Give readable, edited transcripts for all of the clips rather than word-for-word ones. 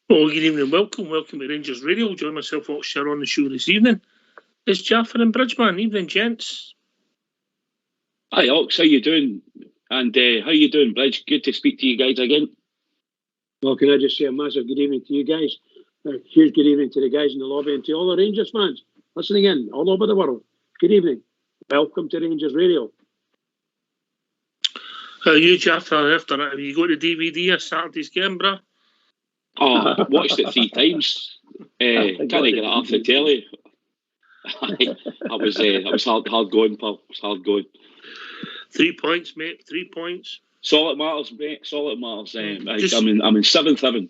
Well, good evening, welcome to Rangers Radio. Join myself, Oxshire, on the show this evening. It's Jaffer and Bridgeman. Evening, gents. Hi, Ox. How you doing? And how you doing, Bridge? Good to speak to you guys again. Well, can I just say a massive good evening to you guys? A huge good evening to the guys in the lobby and to all the Rangers fans listening in all over the world. Good evening. Welcome to Rangers Radio. How are you, Jaffer, after that? Have you got the DVD of Saturday's game, bruh? Oh, watched it 3 times. Can't get it off the telly. I was hard going, pal. It was hard going. 3 points, mate. 3 points. Solid matters, mate. Solid matters. I'm in 7th heaven.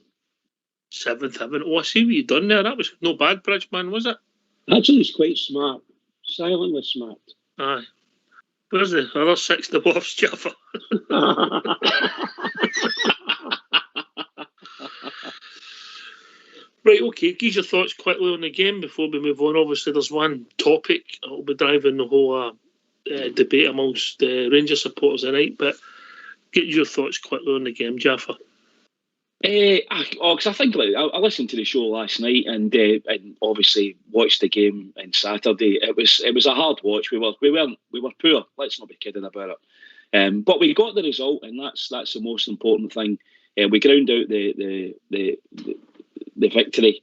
7th heaven. Oh, I see what you done there. That was no bad, Bridgeman, was it? Actually, it's quite smart. Silently smart. Aye. Where's the other 6 dwarfs, Jaffer? Right, okay, give your thoughts quickly on the game before we move on. Obviously, there's one topic that will be driving the whole debate amongst Rangers supporters tonight, but get your thoughts quickly on the game, Jaffer. Because I think I listened to the show last night and obviously watched the game on Saturday. It was a hard watch. We were poor. Let's not be kidding about it. But we got the result, and that's the most important thing. We ground out the victory.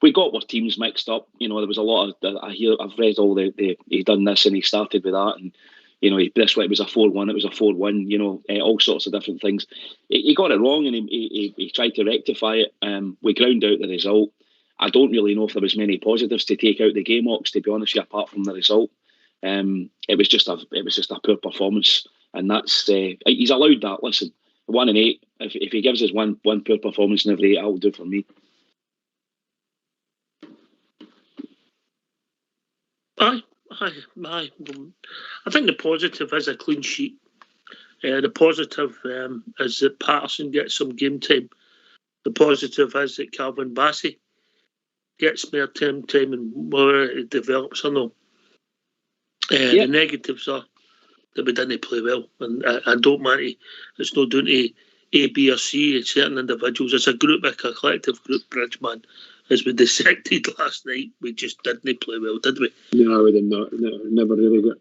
We got our teams mixed up. You know, there was a lot of I've read all the he done this and he started with that, and you know, this way it was a 4-1, it was a 4-1. You know, all sorts of different things. He got it wrong, and he tried to rectify it. We ground out the result. I don't really know if there was many positives to take out the game, Ox, to be honest with you, apart from the result. It was just a poor performance, and that's he's allowed that. Listen, 1 and 8. If he gives us one poor performance in every 8, that'll do for me. Aye. I think the positive is a clean sheet. The positive is that Patterson gets some game time. The positive is that Calvin Bassey gets more time and whether it develops or not. The negatives are that we didn't play well, and I don't mind. It's not down to A, B or C. It's certain individuals. It's a group, a collective group, Bridgeman. As we dissected last night, we just didn't play well, did we? No, we did not. No, never really got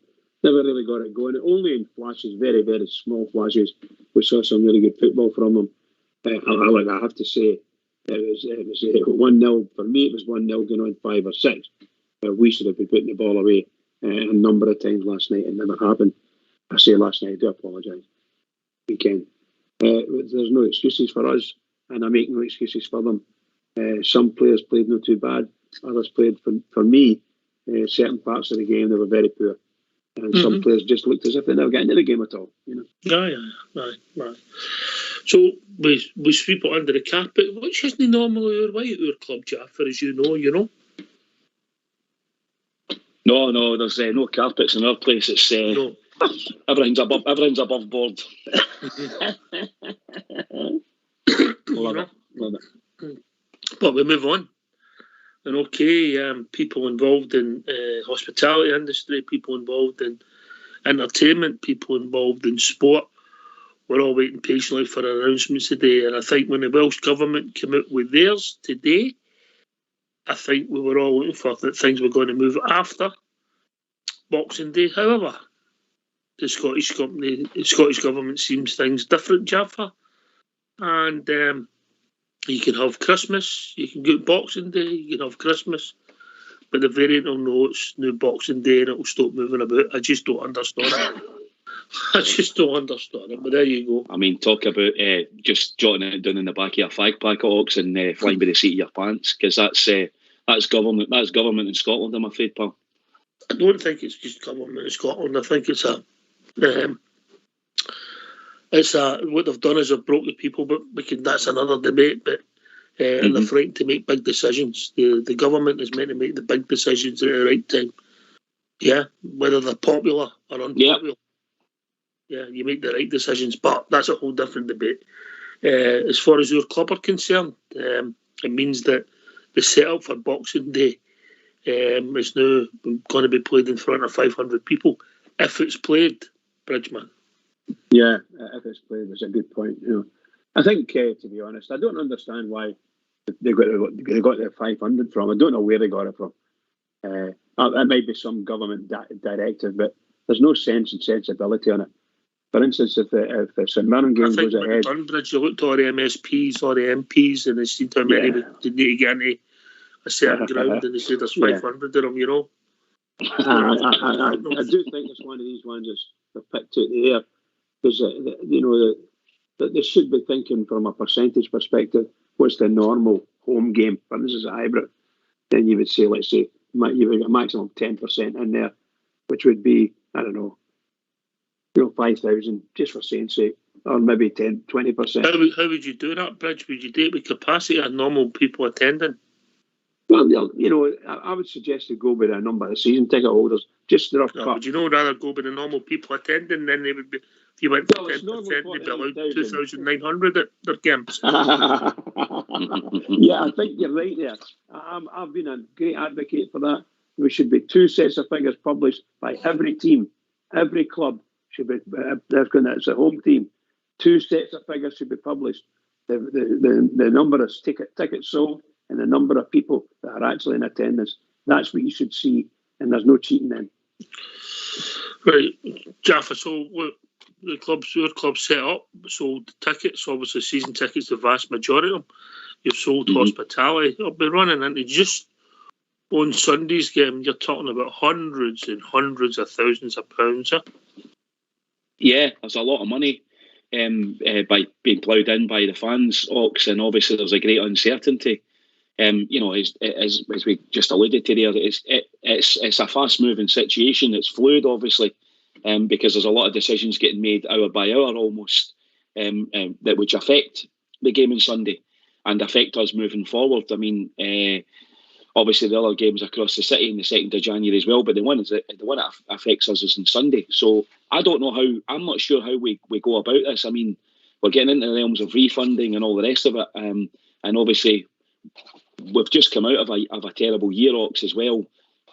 it going. Only in flashes, very, very small flashes, we saw some really good football from them. I have to say, it was 1-0 for me. It was 1-0 going on 5 or 6. We should have been putting the ball away a number of times last night. It never happened. I say last night. I do apologise. Weekend. There's no excuses for us, and I make no excuses for them. Some players played not too bad. Others played, for me, certain parts of the game, they were very poor. And some players just looked as if they never got into the game at all. You know. Aye. So we sweep it under the carpet, which isn't normally our way at our club, Jaffer, as you know. No, there's no carpets in our place. It's no. Everything's above board. Love it. But we move on. And okay, people involved in hospitality industry, people involved in entertainment, people involved in sport, we're all waiting patiently for announcements today. And I think when the Welsh Government came out with theirs today, I think we were all looking for that things were going to move after Boxing Day. However, the Scottish Government seems things different, Jaffa. And you can have Christmas, you can get Boxing Day, you can have Christmas, but the variant will know it's new Boxing Day and it'll stop moving about. I just don't understand it. But there you go. I mean, talk about just jotting it down in the back of your fag packet, Ox, and flying by the seat of your pants, because that's government in Scotland, I'm afraid, pal. I don't think it's just government in Scotland. I think it's what they've done is they've broke the people, but that's another debate. But and they're frightened to make big decisions. The government is meant to make the big decisions at the right time. Yeah, whether they're popular or unpopular. Yeah, you make the right decisions, but that's a whole different debate. As far as your club are concerned, it means that the setup for Boxing Day is now going to be played in front of 500 people if it's played, Bridgman. Yeah, if it's played, that's a good point. I think, to be honest, I don't understand why they got the 500 from. I don't know where they got it from. It might be some government directive, but there's no sense and sensibility on it. For instance, if the St Mirren game goes ahead, Tunbridge, you looked at all the MSPs, all the MPs, and they seemed how many they need to get into a certain ground, and they said there's 500 of them. I do think it's one of these ones that's picked out the air, because that they should be thinking from a percentage perspective. What's the normal home game? For instance, a hybrid, then you would say, let's say, you would get a maximum of 10% in there, which would be, I don't know, 5,000, just for saying sake, or maybe 10, 20%. How would you do that, Bridge? Would you do it with capacity of normal people attending? Well, I would suggest to go with a number of season ticket holders, just rough cut. Would you rather go with the normal people attending, then they would be, if you went to 10%, they'd be allowed 2,900 at their games. Yeah, I think you're right there. I've been a great advocate for that. There should be 2 sets of figures published by every team, every club. Should be it's a home team. 2 sets of figures should be published. The number of tickets sold and the number of people that are actually in attendance. That's what you should see, and there's no cheating then. Right, Jaffa. So look, your club set up, sold tickets. Obviously, season tickets, the vast majority of them. You've sold hospitality. I'll be running into just on Sunday's game. You're talking about hundreds and hundreds of thousands of pounds. Yeah, there's a lot of money by being ploughed in by the fans, Ox, and obviously there's a great uncertainty. As we just alluded to there, it's a fast-moving situation. It's fluid, obviously, because there's a lot of decisions getting made hour by hour almost that which affect the game on Sunday and affect us moving forward. I mean, obviously the other games across the city on the 2nd of January as well, but the one that affects us is on Sunday. So I don't know I'm not sure how we go about this. I mean, we're getting into the realms of refunding and all the rest of it. And obviously we've just come out of a terrible year, Ox, as well.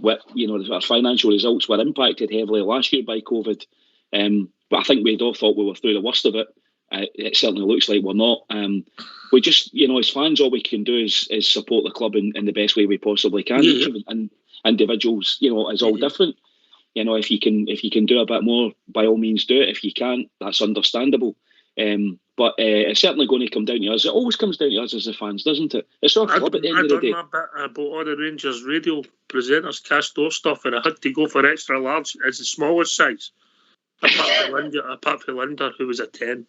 Our financial results were impacted heavily last year by COVID. But I think we'd all thought we were through the worst of it. It certainly looks like we're not. We just, as fans, all we can do is support the club in the best way we possibly can. And individuals, is all different. If you can do a bit more, by all means do it. If you can't, that's understandable. But it's certainly going to come down to us. It always comes down to us as the fans, doesn't it? It's our club at the end of the day. I done my bit about all the Rangers Radio presenters cast door stuff, and I had to go for extra large as the smallest size. Apart from Linda, who was a 10.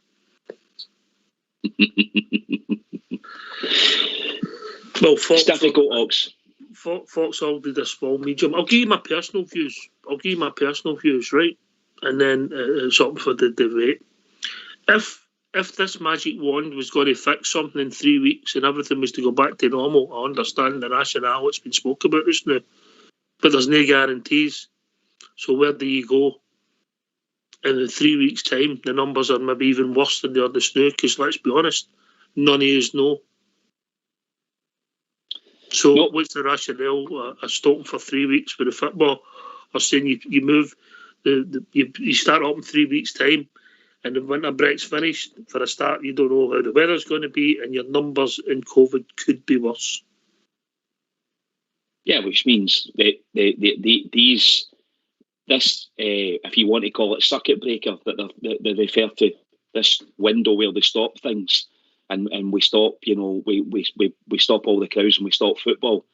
Well, it's difficult, Ox. Fox all did a small medium. I'll give you my personal views, right? And then something for the debate. If this magic wand was going to fix something in 3 weeks and everything was to go back to normal, I understand the rationale that's been spoke about just now. But there's no guarantees. So where do you go? In 3 weeks' time, the numbers are maybe even worse than they are this now, because let's be honest, none of us know. So what's the rationale of stopping for 3 weeks for the football? Or saying you move, you start up in 3 weeks' time, and the winter break's finished. For a start, you don't know how the weather's going to be, and your numbers in COVID could be worse. Yeah, which means that this, if you want to call it circuit breaker, that they refer to, this window where they stop things, and we stop, we stop all the crowds and we stop football.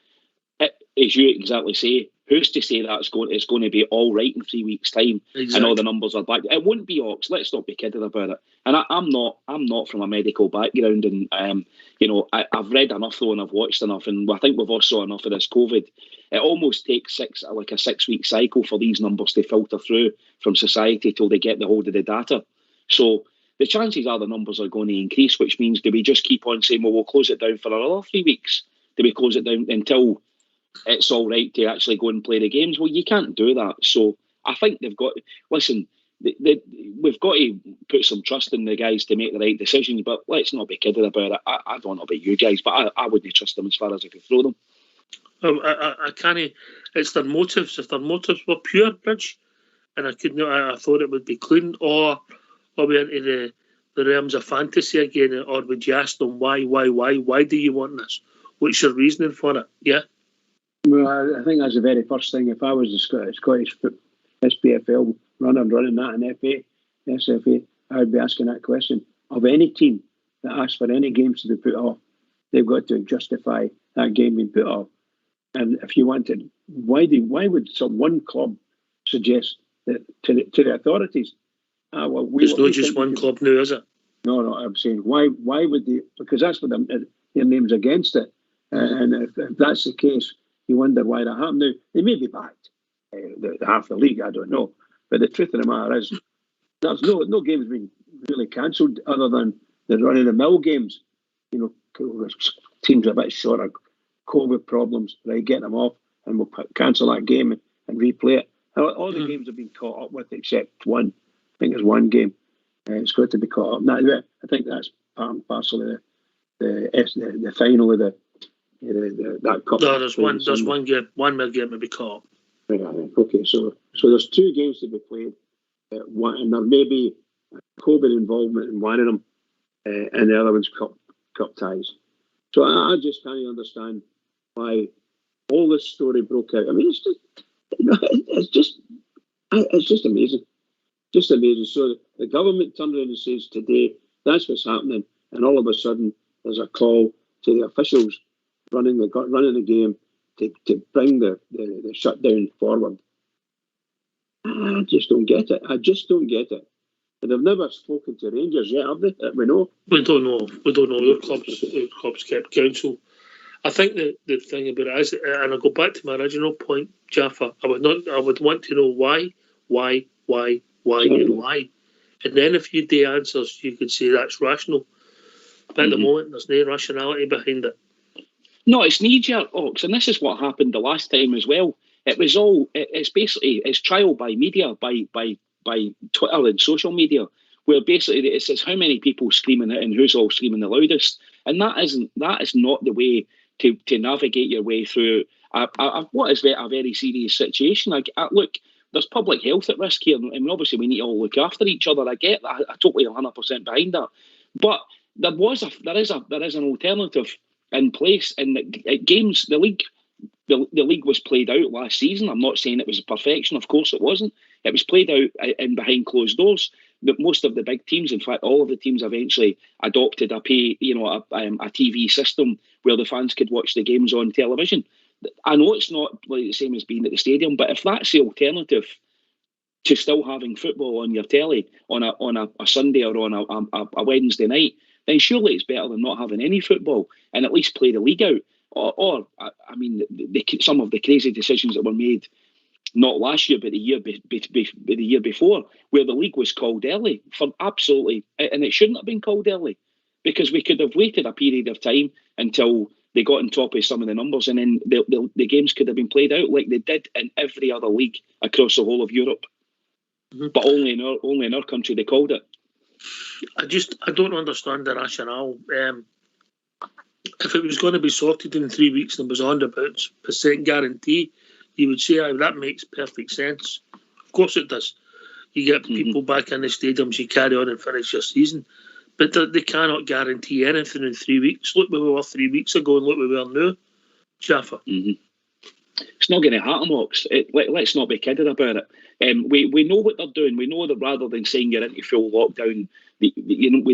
As you exactly say, who's to say that it's going to be all right in 3 weeks' time, Exactly. and all the numbers are back? It won't be, Ox. Let's not be kidding about it. And I'm not from a medical background, and I've read enough though, and I've watched enough, and I think we've all saw enough of this COVID. It almost takes a 6-week cycle for these numbers to filter through from society till they get the hold of the data. So the chances are the numbers are going to increase, which means do we just keep on saying, well, we'll close it down for another 3 weeks? Do we close it down until it's all right to actually go and play the games? Well, you can't do that. So I think they've got, listen, we've got to put some trust in the guys to make the right decisions, but let's not be kidding about it. I don't know about you guys, but I wouldn't trust them as far as I could throw them. I can't. It's their motives. If their motives were pure, Bridge, and I thought it would be clean, or are we into the realms of fantasy again, or would you ask them why do you want this? What's your reasoning for it? Yeah. Well, I think that's the very first thing. If I was the Scottish SPFL running that in FA, SFA, I would be asking that question of any team that asks for any games to be put off. They've got to justify that game being put off. And if you wanted, why would one club suggest that to the authorities? There's not just one club now, is it? No, I'm saying why would they? Because that's what their name's against it. And if that's the case, you wonder why that happened. Now, they may be backed. Half the league, I don't know. But the truth of the matter is, there's no games being really cancelled other than the run-of-the-mill games. Teams are a bit short of COVID problems, right? Get them off, and we'll cancel that game and replay it. All the games have been caught up with except one. I think there's one game. It's got to be caught up. Now, I think that's part and parcel of the final of that cup. No, there's one game. One more game to be caught up. Right, okay, so there's 2 games to be played. And there may be COVID involvement in one of them, and the other one's cup ties. So I just can't understand why all this story broke out. I mean, it's just amazing. Just amazing. So the government turned around and says today that's what's happening, and all of a sudden there's a call to the officials running the game to bring the shutdown forward. I just don't get it. And they've never spoken to Rangers yet, have they? We know. We don't know. Our clubs kept counsel. I think the thing about it is, and I go back to my original point, Jaffa. I would want to know why. And then if you do answers, you could say that's rational. But at the moment, there's no rationality behind it. No, it's knee-jerk, Ox, and this is what happened the last time as well. It was it's trial by media, by Twitter and social media, where basically it's how many people screaming it and who's all screaming the loudest, and that is not the way to navigate your way through what is a very serious situation. Look, there's public health at risk here, and obviously we need to all look after each other. I get that. I totally 100% behind that, but there is an alternative in place in the games. The league was played out last season. I'm not saying it was a perfection. Of course it wasn't. It was played out in behind closed doors. But most of the big teams, in fact, all of the teams eventually adopted a TV system where the fans could watch the games on television. I know it's not like the same as being at the stadium, but if that's the alternative to still having football on your telly on a Sunday or on a Wednesday night, then surely it's better than not having any football and at least play the league out. Or some of the crazy decisions that were made, not last year, but the year before, where the league was called early for absolutely, and it shouldn't have been called early, because we could have waited a period of time until they got on top of some of the numbers, and then the games could have been played out like they did in every other league across the whole of Europe. Mm-hmm. But only in our country they called it. I don't understand the rationale. If it was going to be sorted in 3 weeks and was 100% guarantee, you would say that makes perfect sense. Of course it does. You get people back in the stadiums, you carry on and finish your season. But they cannot guarantee anything in 3 weeks. Look where we were 3 weeks ago and look where we are now, Jaffa. Mm-hmm. It's not going to happen, Ox. Let's not be kidding about it. We know what they're doing. We know that rather than saying you're into full lockdown, we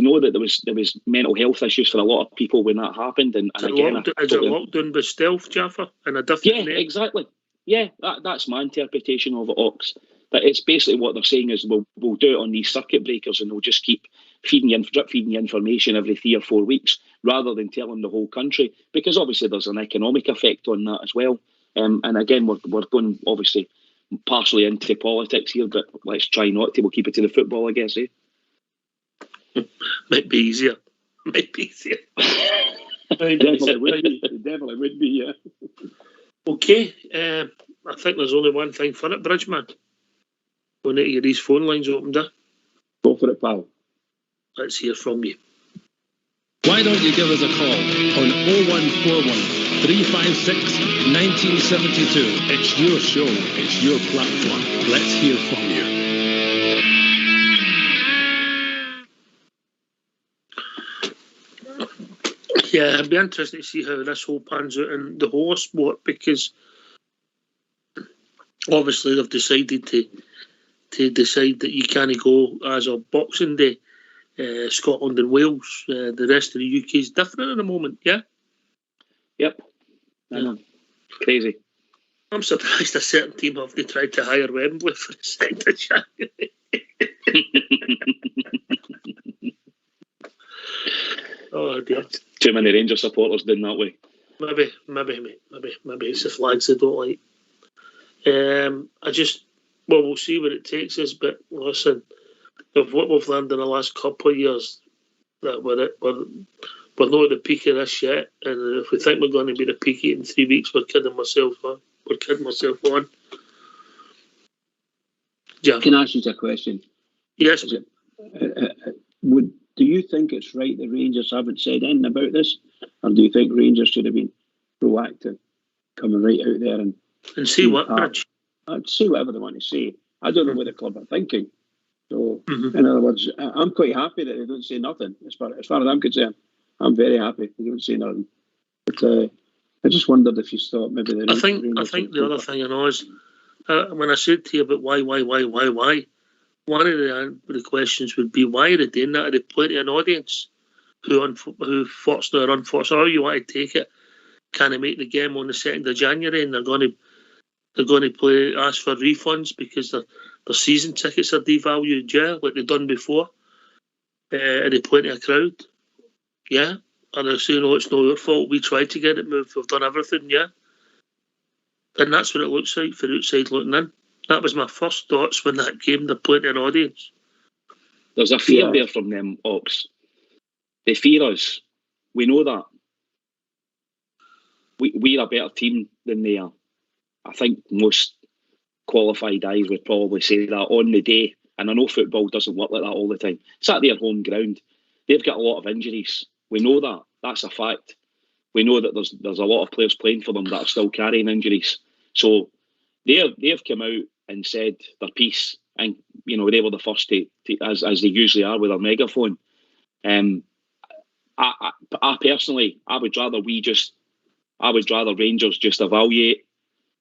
know that there was mental health issues for a lot of people when that happened. Is it lockdown by stealth, Jaffa? In a different name? Exactly. Yeah, that's my interpretation of it, Ox. That it's basically what they're saying is we'll do it on these circuit breakers, and we'll just keep drip feeding you information every 3 or 4 weeks, rather than telling the whole country, because obviously there's an economic effect on that as well. And again, we're going obviously partially into politics here, but let's try not to. We'll keep it to the football, I guess. Might be easier. Definitely would be, yeah. Okay, I think there's only one thing for it, Bridgeman. We'll need to get these phone lines opened up. Go for it, pal. Let's hear from you. Why don't you give us a call on 0141 356 1972? It's your show, it's your platform. Let's hear from you. Yeah, I'd be interested to see how this whole pans out in the whole sport, because obviously they've decided to decide that you can't go as of Boxing Day. Scotland and Wales, the rest of the UK is different at the moment, yeah? Yep. I know. Crazy. I'm surprised a certain team have tried to hire Wembley for the 2nd of January. Oh dear. Too many Rangers supporters doing that way. Maybe, mate. Maybe it's the flags they don't like. We'll see where it takes us, but listen, of what we've learned in the last couple of years, that we're not at the peak of this yet, and if we think we're going to be at the peak in 3 weeks, we're kidding ourselves on. Yeah. Can I ask you a question? Yes. Do you think it's right that Rangers haven't said anything about this, or do you think Rangers should have been proactive, coming right out there and see what? I'd say whatever they want to say. I don't know what the club are thinking. So, in other words, I'm quite happy that they don't say nothing. As far as I'm concerned, I'm very happy they don't say nothing. But I just wondered if you thought maybe they. I think the other thing I know is when I said to you about why, one of the questions would be, why are they doing that? Are they plenty an audience who fortunately or unfortunately, how you want to take it, can they make the game on the 2nd of January, and they're going to ask for refunds because their season tickets are devalued, yeah, like they've done before. Are they plenty a crowd? Yeah. And they're saying, oh, it's not our fault, we tried to get it moved, we've done everything, yeah. And that's what it looks like for outside looking in. That was my first thoughts when that came, they're plenty an audience. There's a fear there from them, Ox. They fear us. We know that. We're a better team than they are. I think most qualified eyes would probably say that on the day. And I know football doesn't work like that all the time. It's at their home ground. They've got a lot of injuries. We know that. That's a fact. We know that there's a lot of players playing for them that are still carrying injuries. So they've come out and said their piece, and they were the first to as they usually are with their megaphone. I personally, I would rather Rangers just evaluate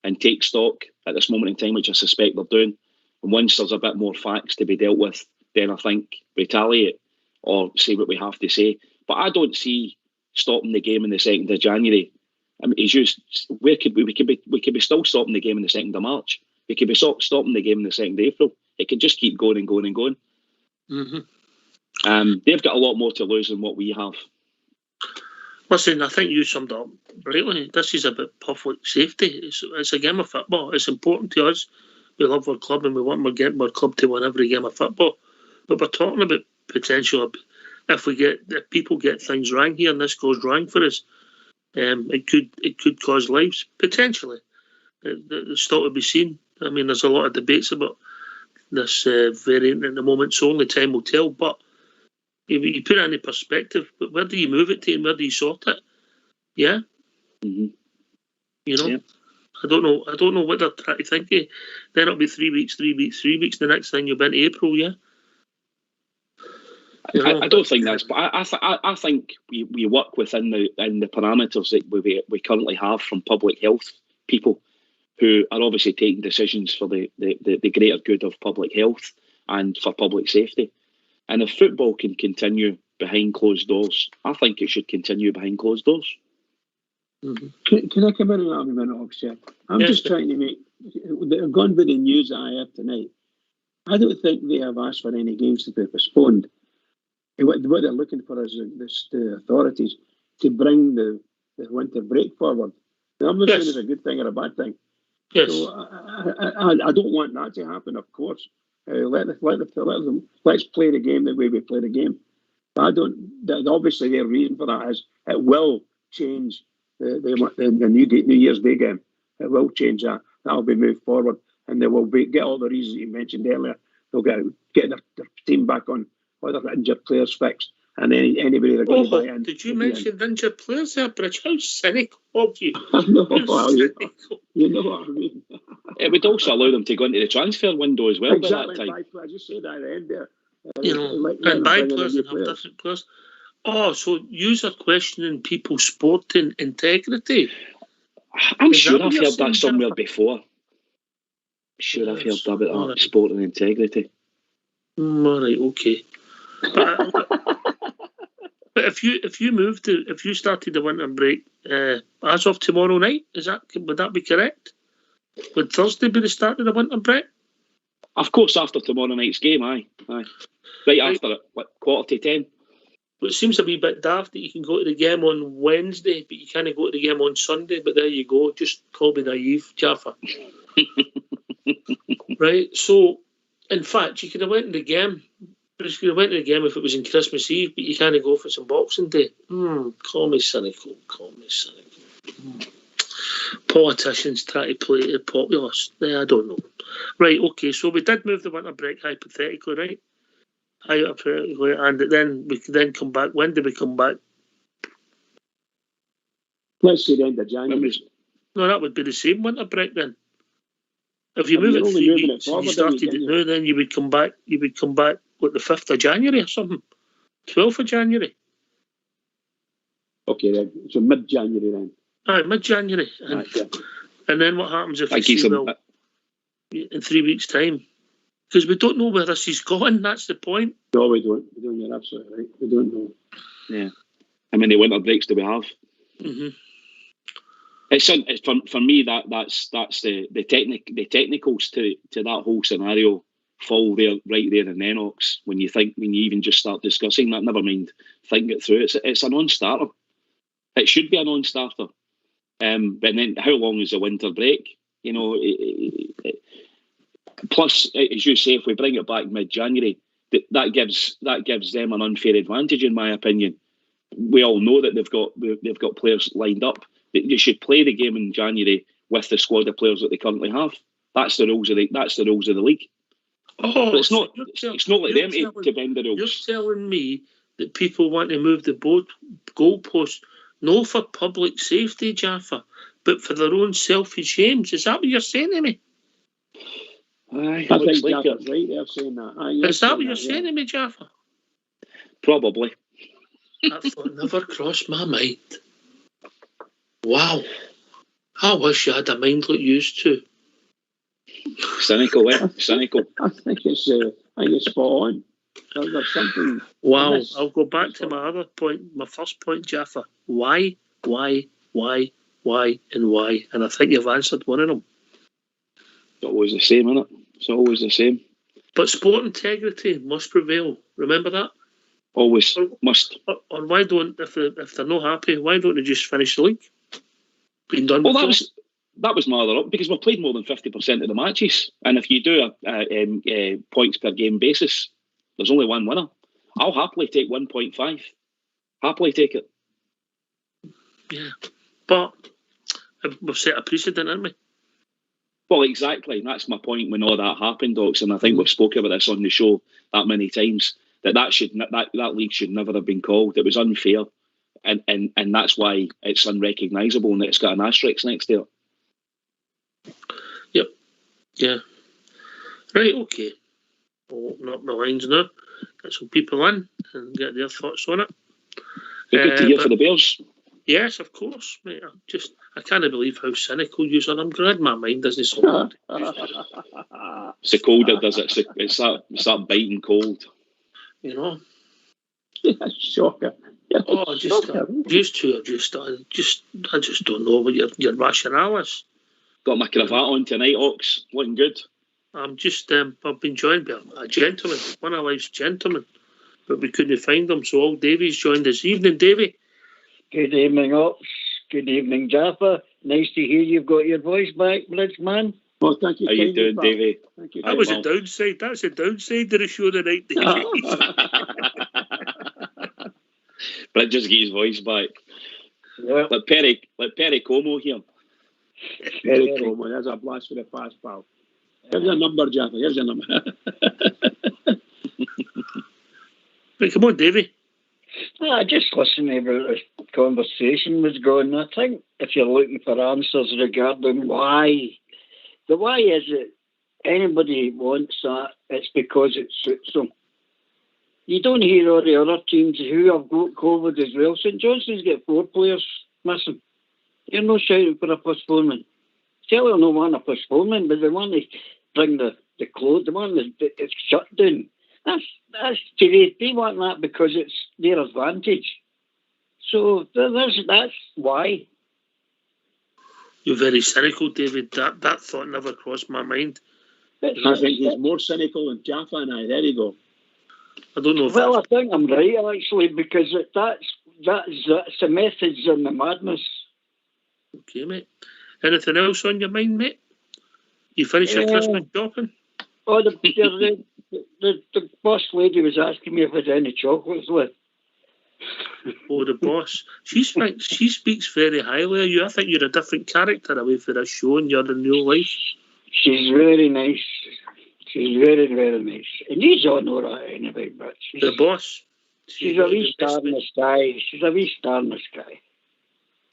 and take stock at this moment in time, which I suspect they're doing. And once there's a bit more facts to be dealt with, then I think retaliate or say what we have to say. But I don't see stopping the game on the 2nd of January. I mean, it's just, we could be still stopping the game on the 2nd of March. We could be stopping the game on the 2nd of April. It could just keep going and going and going. Mm-hmm. They've got a lot more to lose than what we have. Listen, I think you summed up rightly. This is about public safety. It's a game of football. It's important to us. We love our club and we want our club to win every game of football. But we're talking about potential. If people get things wrong here and this goes wrong for us, it could cause lives potentially. It's still to be seen. I mean, there's a lot of debates about this variant at the moment, so only time will tell. But you put it into perspective. But where do you move it to, and where do you sort it? Yeah. Mm-hmm. Yeah. I don't know what they're trying to think of. Then it'll be 3 weeks. The next thing you'll be in April. Yeah. I don't think that's, but I think we work within the parameters that we currently have from public health people who are obviously taking decisions for the greater good of public health and for public safety. And if football can continue behind closed doors, I think it should continue behind closed doors. Can I come in and have a minute, Oxford? I'm just trying to make... Gone by the news that I have tonight, I don't think they have asked for any games to be postponed. What they're looking for is the authorities to bring the winter break forward. Now, I'm not saying it's a good thing or a bad thing. Yes. So I don't want that to happen, of course. Let's play the game the way we play the game. But obviously, their reason for that is it will change the New Year's Day game. It will change that. That'll be moved forward, and they will get all the reasons you mentioned earlier. They'll get their team back on, other injured players fixed, and anybody they're going to buy in. Did you mention injured players there, Bridge? How cynical of you! You know what I mean. It would also allow them to go into the transfer window as well. Exactly. By that time. I just said that at the end there. And buy players and have different players. Oh, so you're questioning people's sporting integrity? I'm sure I've heard that somewhere before. I've heard about that sporting integrity. All right, okay. But if you started the winter break as of tomorrow night, would that be correct? Would Thursday be the start of the winter break? Of course, after tomorrow night's game, aye. Right after it, 10:15. But it seems a wee bit daft that you can go to the game on Wednesday, but you can't go to the game on Sunday. But there you go. Just call me naive, Jaffa. Right. So, in fact, you could have went to the game. You could have went to the game if it was in Christmas Eve, but you can't go for some Boxing Day. Call me cynical. Politicians try to play the populist. I don't know. Right. Okay. So we did move the winter break hypothetically, right? Hypothetically, and then we could then come back. When did we come back? Let's say the end of January. No, that would be the same winter break then. If you move it 3 weeks and you started it now, then you would come back. What, the 5th of January or something? 12th of January. Okay, then. So mid-January then. Aye, mid-January. And then what happens if in 3 weeks' time? Because we don't know where this is going, that's the point. No, we don't. You're absolutely right. We don't know. Yeah. How many winter breaks do we have? Mm-hmm. It's for me that's the technicals to that whole scenario fall right there in Lennox when you even just start discussing that. Never mind think it through. It's a non-starter. It should be a non-starter. But then how long is the winter break? Plus, as you say, if we bring it back mid-January, that gives them an unfair advantage, in my opinion. We all know that they've got players lined up. You should play the game in January with the squad of players that they currently have. That's the rules of the league. Oh, but it's not like them to bend the rules. You're telling me that people want to move the goalpost, no for public safety, Jaffa, but for their own selfish aims. Is that what you're saying to me? I think Jaffa's right there saying that. Is that what you're saying to me, Jaffa? Probably. That thought never crossed my mind. Wow. I wish you had a mind like you used to. Cynical, Cynical. I think it's spot on. There's something. Wow. I'll go back to my other point, my first point, Jaffa. Why, and why? And I think you've answered one of them. It's always the same, isn't it? It's always the same. But sport integrity must prevail. Remember that? Always must. Or why don't, if they're not happy, why don't they just finish the league? Been done before? That was my other up, because we've played more than 50% of the matches, and if you do a points per game basis, there's only one winner. I'll happily take 1.5. Happily take it. Yeah, but we've set a precedent, haven't we? Well, exactly. That's my point when all that happened, Docs, and I think we've spoken about this on the show that many times. That league should never have been called. It was unfair, and that's why it's unrecognisable and it's got an asterisk next to it. Yep. Yeah. Right. Okay. I'll open up my lines now. Get some people in and get their thoughts on it. Good to hear for the Bears. Yes, of course, mate. I can't believe how cynical you are. I'm glad my mind isn't so hard. It's the cold that does it. It's that biting cold. You know. Yeah, shocker. Oh, I just don't know what your rationale is. Got my cravat on tonight, Ox. Looking good. I'm just, I've been joined by a gentleman, one of life's gentlemen, but we couldn't find him, so old Davey's joined this evening. Davey. Good evening, Ox. Good evening, Jaffa. Nice to hear you've got your voice back, Bridgeman. Well, thank you. How you doing, Davey? Thank you. That was a downside. That's a downside to the show tonight, Davey. But just get his voice back. Yeah. Let Perry Como here. Very cool, man. That's a blast for the past, pal. Here's your number, Jaffa. Here's your number. Right, come on, Davey. Just listening to where the conversation was going. I think if you're looking for answers regarding why, the why is it anybody wants that, it's because it suits them. You don't hear all the other teams who have got COVID as well. St Johnstone's got 4 players missing. You're not shouting for a postponement. Certainly no want a postponement, but they want to bring the clothes, they want it's shut down. That's they want that because it's their advantage. So that's why. You're very cynical, David. That thought never crossed my mind. I think he's more cynical than Jaffa and I. There you go. I don't know if I think I'm right, actually, because that's the methods and the madness. Okay, mate. Anything else on your mind, mate? You finished your Christmas shopping? Oh, the boss lady was asking me if I had any chocolates left. Oh, the boss. She speaks very highly of you. I think you're a different character away from this show and you're in real life. She's very nice. She's very, very nice. And you don't know that anyway, but the boss. She's a wee star in the sky. She's a wee star in the sky.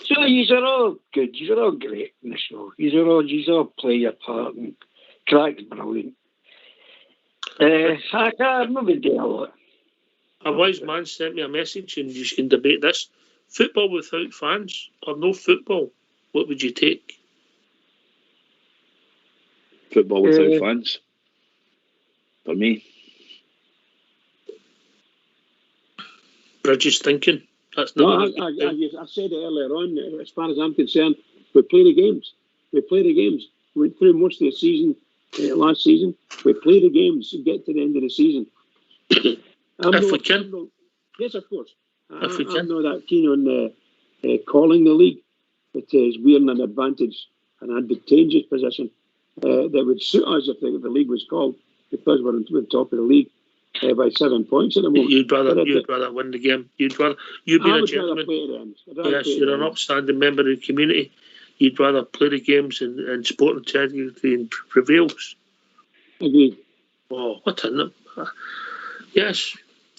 So yous are all good. Yous are all great in the show. Yous all play your part and crack's brilliant. I can't maybe do a lot. A wise man sent me a message and you can debate this. Football without fans or no football, what would you take? Football without fans. For me. Bridges thinking. That's no, I said it earlier on, as far as I'm concerned, we play the games. We play the games. We went through most of the season, last season. We play the games and get to the end of the season. If we can. Yes, of course. If we can. I'm not that keen on calling the league. It is we're in an advantageous position that would suit us if the league was called, because we're on the top of the league by 7 points at the moment. You'd rather win the game. You'd be a gentleman. Yes, you're an upstanding member of the community. You'd rather play the games and sport integrity prevails. Agreed. Oh, what a... Yes,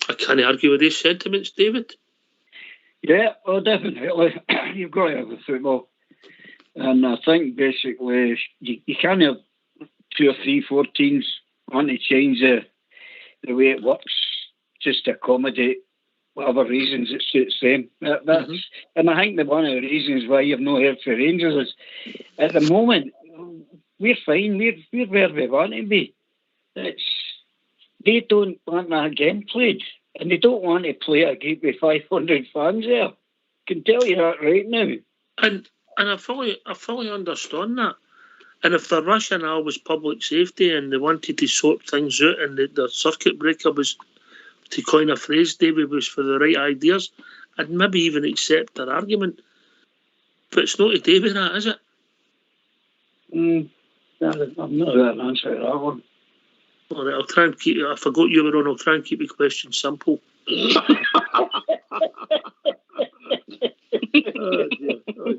I can't argue with these sentiments, David. Yeah, well, definitely. You've got to have the football. And I think basically you can't have 2 or 3, 4 teams want to change the way it works just to accommodate whatever reasons it suits them. And I think that one of the reasons why you've not heard for Rangers is at the moment we're fine. We're where we want to be. They don't want that game played, and they don't want to play a game with 500 fans there. I can tell you that right now. And I fully understand that. And if the rationale was public safety and they wanted to sort things out and the circuit breaker was, to coin a phrase, David, was for the right ideas, I'd maybe even accept their argument. But it's not to David, that, is it? I'm not that answer to that one. All right, I'll try and keep it. I forgot you were on. I'll try and keep the question simple. Oh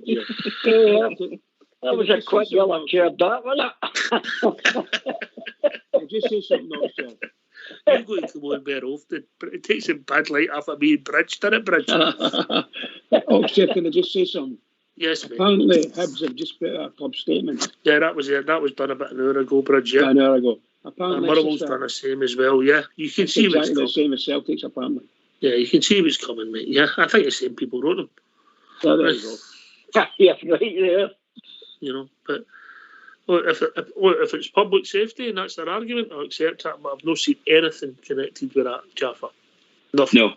dear. That was a quick yellow chair, that wasn't it? Just say something else, Jeff. You're going to come on more often, but it takes a bad light off of me and Bridge, doesn't it, Bridge? Oh, Jeff, can I just say something? Yes, mate. Apparently, Hibs have just put out a club statement. Yeah, that was it. That was done about an hour ago, Bridge. Yeah, an hour ago. Apparently, Motherwell's done the same as well. Yeah, you can see exactly what's the coming. same as Celtics, apparently. Yeah, you can see what's coming, mate. Yeah, I think the same people wrote them. So there you go. Yeah, right there. You know, but if it's public safety and that's their argument, I'll accept that. But I've not seen anything connected with that, Jaffa. Nothing.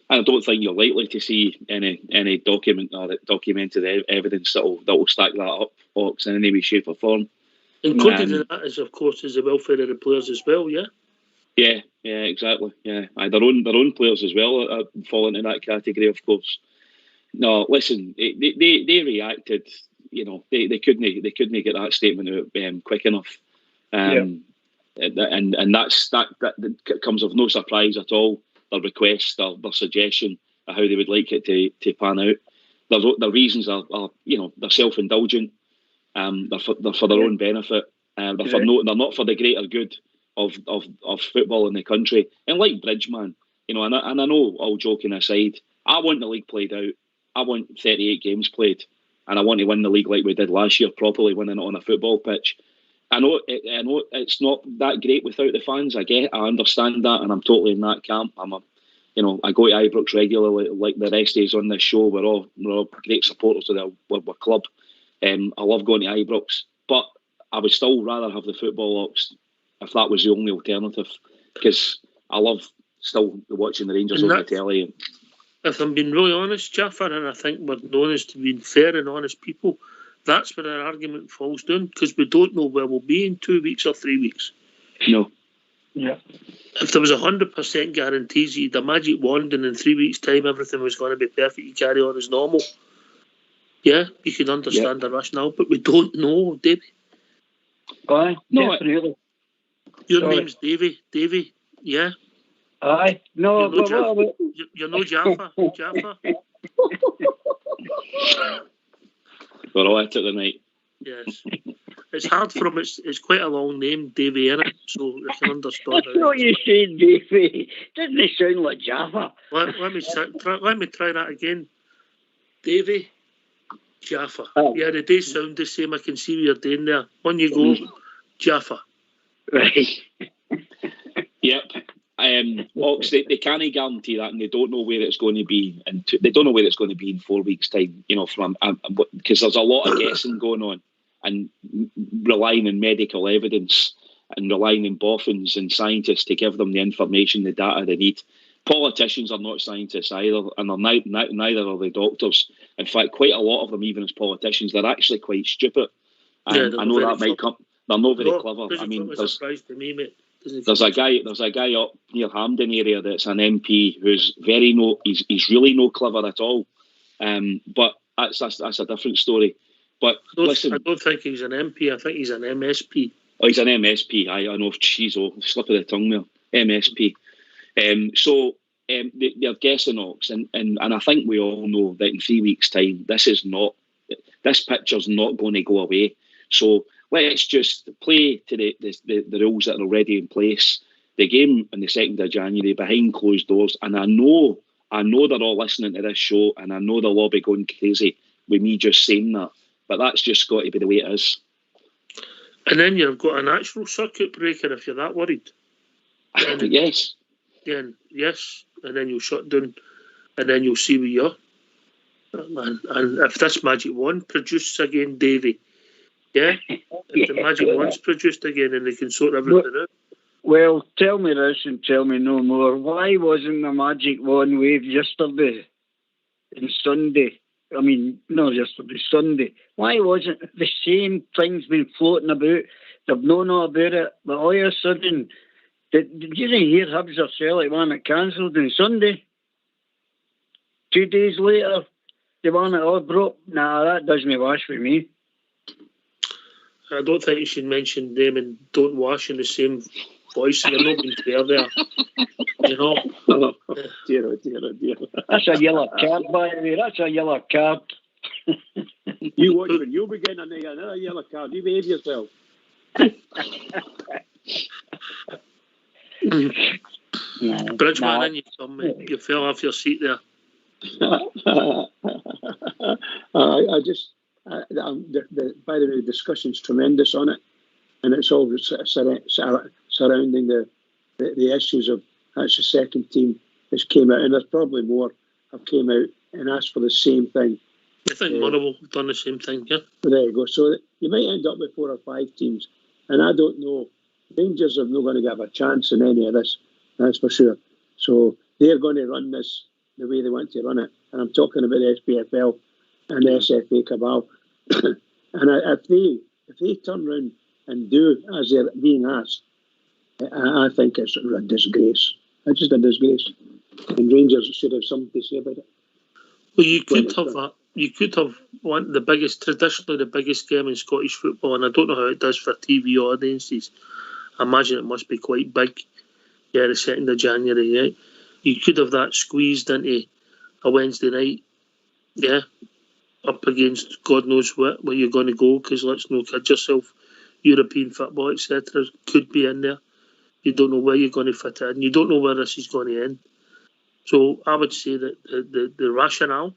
And I don't think you're likely to see any documented evidence that will stack that up, Ox, in any way, shape or form. Included in that is, of course, the welfare of the players as well, yeah? Yeah, exactly. Yeah, their own players as well fall into that category, of course. No, listen, they reacted. You know, they couldn't get that statement out quick enough. And that comes of no surprise at all. Their request, their suggestion of how they would like it to pan out. Their reasons are they're self-indulgent. They're for their own benefit. They're not for the greater good of football in the country. And like Bridgman, and I know, all joking aside, I want the league played out. I want 38 games played, and I want to win the league like we did last year, properly winning it on a football pitch. I know it's not that great without the fans. I understand that, and I'm totally in that camp. I go to Ibrox regularly, like the rest of us on this show. We're all great supporters of the club. I love going to Ibrox, but I would still rather have the football, Ox, if that was the only alternative, because I love still watching the Rangers on the telly. If I'm being really honest, Jaffa, and I think we're known as to being fair and honest people, that's where our argument falls down, because we don't know where we'll be in 2 weeks or 3 weeks. No. Yeah. If there was 100% guarantees you'd a magic wand and in 3 weeks' time everything was going to be perfect, you carry on as normal, yeah, you can understand the rationale, but we don't know, Davey. Aye, no, definitely. Your name's Davey, yeah? Aye, no, you're no Jaffa. We're all at it tonight. Yes. It's hard for him. It's quite a long name, Davey, innit? So I can understand. That's what you said, Davey. Doesn't it sound like Jaffa? Let me try that again. Davey, Jaffa. Oh. Yeah, they sound the same. I can see what you're doing there. On you go, Jaffa. Right. Yep. Ox, they can't guarantee that, and they don't know where it's going to be. They don't know where it's going to be in 4 weeks' time. Because there's a lot of guessing going on, and relying on medical evidence, and relying on boffins and scientists to give them the information, the data they need. Politicians are not scientists either, and they're neither are the doctors. In fact, quite a lot of them, even as politicians, they're actually quite stupid. I know that might come. They're not very clever. I mean, there's a guy up near Hampden area that's an MP who's he's really no clever at all. But that's a different story. But listen, I don't think he's an MP. I think he's an MSP. Oh, he's an MSP. I know. Slip of the tongue there. MSP. So they're guessing, Ox, and I think we all know that in 3 weeks' time, this picture's not going to go away. So let's just play to the rules that are already in place. The game on the 2nd of January behind closed doors, and I know they're all listening to this show, and I know they'll all be going crazy with me just saying that. But that's just got to be the way it is. And then you've got an actual circuit breaker if you're that worried. Yes. Yes, and then you'll shut down, and then you'll see where you are. And if this magic wand produces again, Davey, yeah? If the magic wand's produced again and they can sort everything out. Well, tell me this and tell me no more. Why wasn't the magic wand waved yesterday and Sunday? I mean, not yesterday, Sunday. Why wasn't the same things been floating about? They've known all about it, but all of a sudden, did you hear Hibs or Celtic want it cancelled on Sunday? 2 days later, they want it all broke. Nah, that doesn't wash with me. I don't think you should mention them and don't wash in the same voice. They're not being fair there. You know? Oh, dear. That's a yellow card, by the way. That's a yellow card. You watch when you'll be getting another yellow card. You behave yourself. Bridgman, you fell off your seat there. By the way, the discussion's tremendous on it, and it's all surrounding the issues of that's the second team that's came out, and there's probably more have came out and asked for the same thing. I think Motherwell have done the same thing, yeah. There you go. So you might end up with 4 or 5 teams, and I don't know. Rangers are not going to have a chance in any of this, that's for sure. So they're going to run this the way they want to run it. And I'm talking about the SPFL and the SFA cabal. And if they turn around and do as they're being asked, I think it's a disgrace. It's just a disgrace. And Rangers should have something to say about it. Well, you could have traditionally the biggest game in Scottish football, and I don't know how it does for TV audiences. I imagine it must be quite big. Yeah, the 2nd of January, right? You could have that squeezed into a Wednesday night, yeah, up against God knows where you're going to go, because let's not kid yourself, European football, etc., could be in there. You don't know where you're going to fit in. You don't know where this is going to end. So I would say that the rationale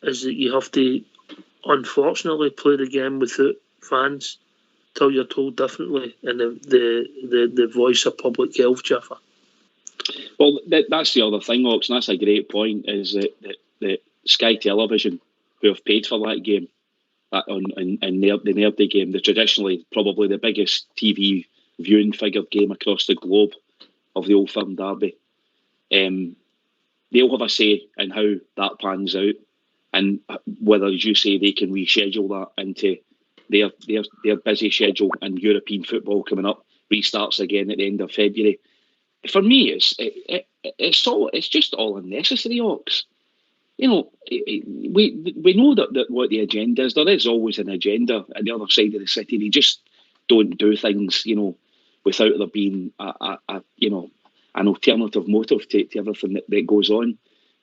is that you have to, unfortunately, play the game without fans till you're told differently, and the voice of public health, Jaffa. Well, that's the other thing, Ox, and that's a great point, is that Sky Television, who have paid for that game, in the Nerdy game, the traditionally probably the biggest TV viewing figure game across the globe of the Old Firm Derby, they'll have a say in how that pans out, and whether, as you say, they can reschedule that into their busy schedule, and European football coming up restarts again at the end of February. For me, it's just all unnecessary, Ox. You know, we know that what the agenda is. There is always an agenda on the other side of the city. They just don't do things, you know, without there being an alternative motive to everything that goes on.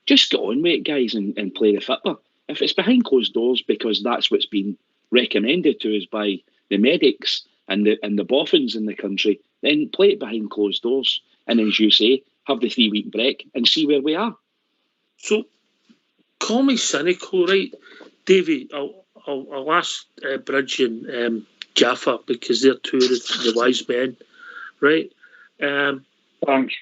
Just get on with it, guys, and play the football. If it's behind closed doors because that's what's been recommended to us by the medics and the boffins in the country, then play it behind closed doors. And as you say, have the 3-week break and see where we are. So, call me cynical, right, Davey? I'll ask Bridge and Jaffa, because they're two of the wise men, right? Thanks.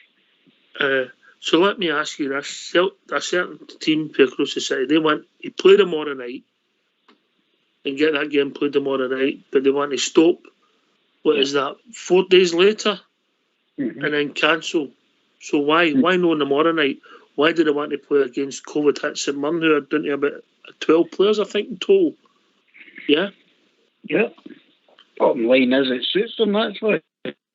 So let me ask you this: a certain team across the city, they want to play tomorrow night and get that game played tomorrow night, but they want to stop. What is that? 4 days later, and then cancel. So why no tomorrow night? Why do they want to play against COVID hit St Mirren, who are down to about 12 players, I think, in total? Yeah? Yeah. Bottom line is it suits them, that's why.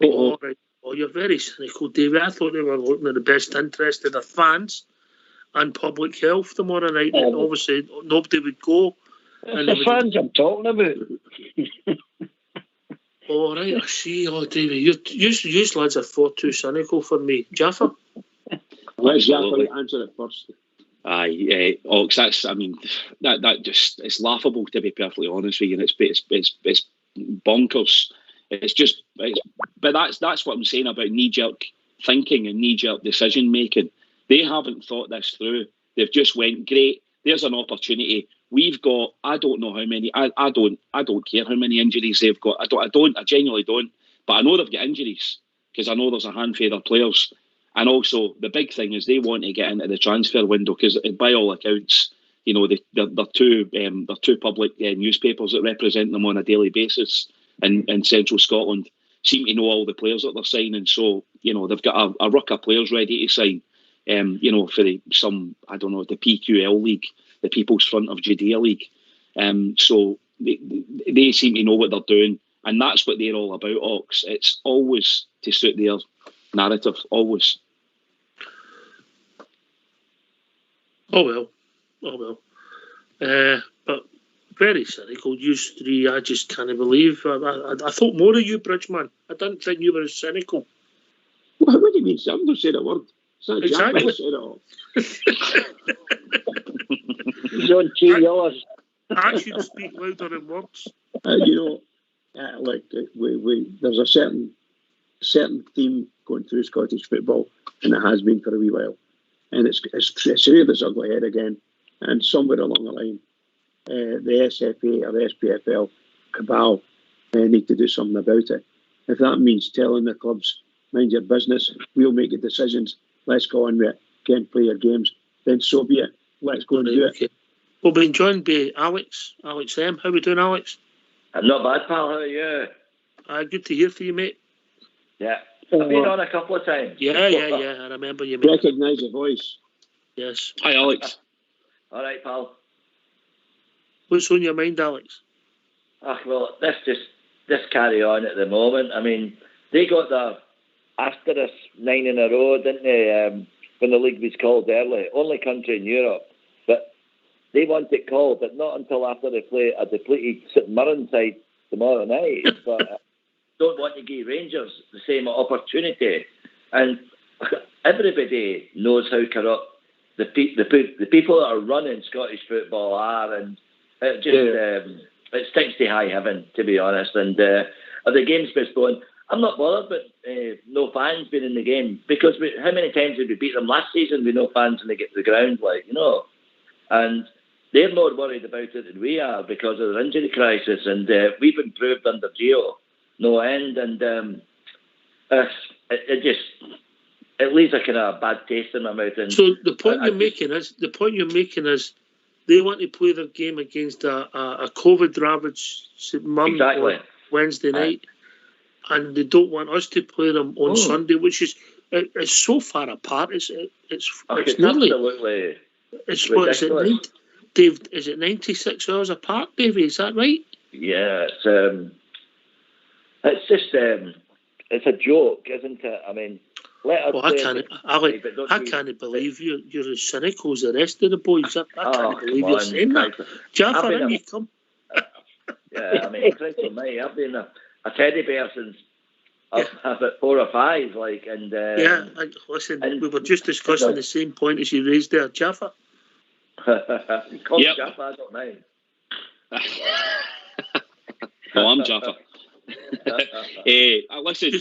Oh, right. Oh, you're very cynical, David. I thought they were looking at the best interest of the fans and public health tomorrow night. And obviously, nobody would go. It's the fans I'm talking about. Oh, right, I see. Oh, David, you lads are far too cynical for me. Jaffa? Let Jaffa answer it first. Aye, Ox, that just, it's laughable, to be perfectly honest with you, and it's bonkers. But that's what I'm saying about knee-jerk thinking and knee-jerk decision making. They haven't thought this through. They've just went, great, there's an opportunity. We've got, I don't know how many. I don't care how many injuries they've got. I genuinely don't. But I know they've got injuries, because I know there's a handful of players. And also, the big thing is they want to get into the transfer window, because by all accounts, you know, they're two public newspapers that represent them on a daily basis in central Scotland seem to know all the players that they're signing. So, you know, they've got a ruck of players ready to sign, you know, for the PQL League, the People's Front of Judea League. So they seem to know what they're doing, and that's what they're all about, Ox. It's always to suit their narrative, always. Oh well. But very cynical. You three, I just can't believe. I thought more of you, Bridgeman. I didn't think you were as cynical. What do you mean? Somebody said a word. It's not Exactly. Jaffa said it all. John T. Yours. Actions speak louder than words. You know, like there's a certain theme going through Scottish football, and it has been for a wee while, and it's reared its ugly head again. And somewhere along the line, the SFA or the SPFL cabal need to do something about it. If that means telling the clubs, mind your business, we'll make the decisions, let's go on with it, can't play your games, then so be it. Let's go and do it. Okay. We'll be joined by Alex M. How we doing, Alex? I'm not bad, pal. How are you? Good to hear from you, mate. Yeah. I've been on a couple of times. Yeah. I remember you, mate. Recognise the voice. Yes. Hi, Alex. All right, pal. What's on your mind, Alex? Well, this carry on at the moment. I mean, they got the asterisk 9 in a row, didn't they? When the league was called early, only country in Europe, but they want it called, but not until after they play a depleted St Mirren side tomorrow night. But don't want to give Rangers the same opportunity, and everybody knows how corrupt the people that are running Scottish football are, and it just it stinks to high heaven, to be honest. And are the games postponed? I'm not bothered, but no fans being in the game, because how many times did we beat them last season with no fans when they get to the ground, and they're more worried about it than we are because of their injury crisis, and we've improved under Gio no end, and it leaves a kind of bad taste in my mouth. And so the point you're making is they want to play their game against a COVID-ravaged St Mirren on Wednesday night, and they don't want us to play them on Sunday, which is it's so far apart. It's nearly absolutely. It's what is it, Dave? Is it 96 hours apart, Davey? Is that right? Yeah, it's just it's a joke, isn't it? I mean, I can't believe you're as cynical as the rest of the boys. I can't believe you're saying that. Jaffa, in you come. Yeah, I mean, for me, I've been a teddy bear since I was about 4 or 5, and listen, we were just discussing the same point as you raised there, Jaffa. Call me Jaffa, I don't mind. Well, I'm Jaffa. Listen,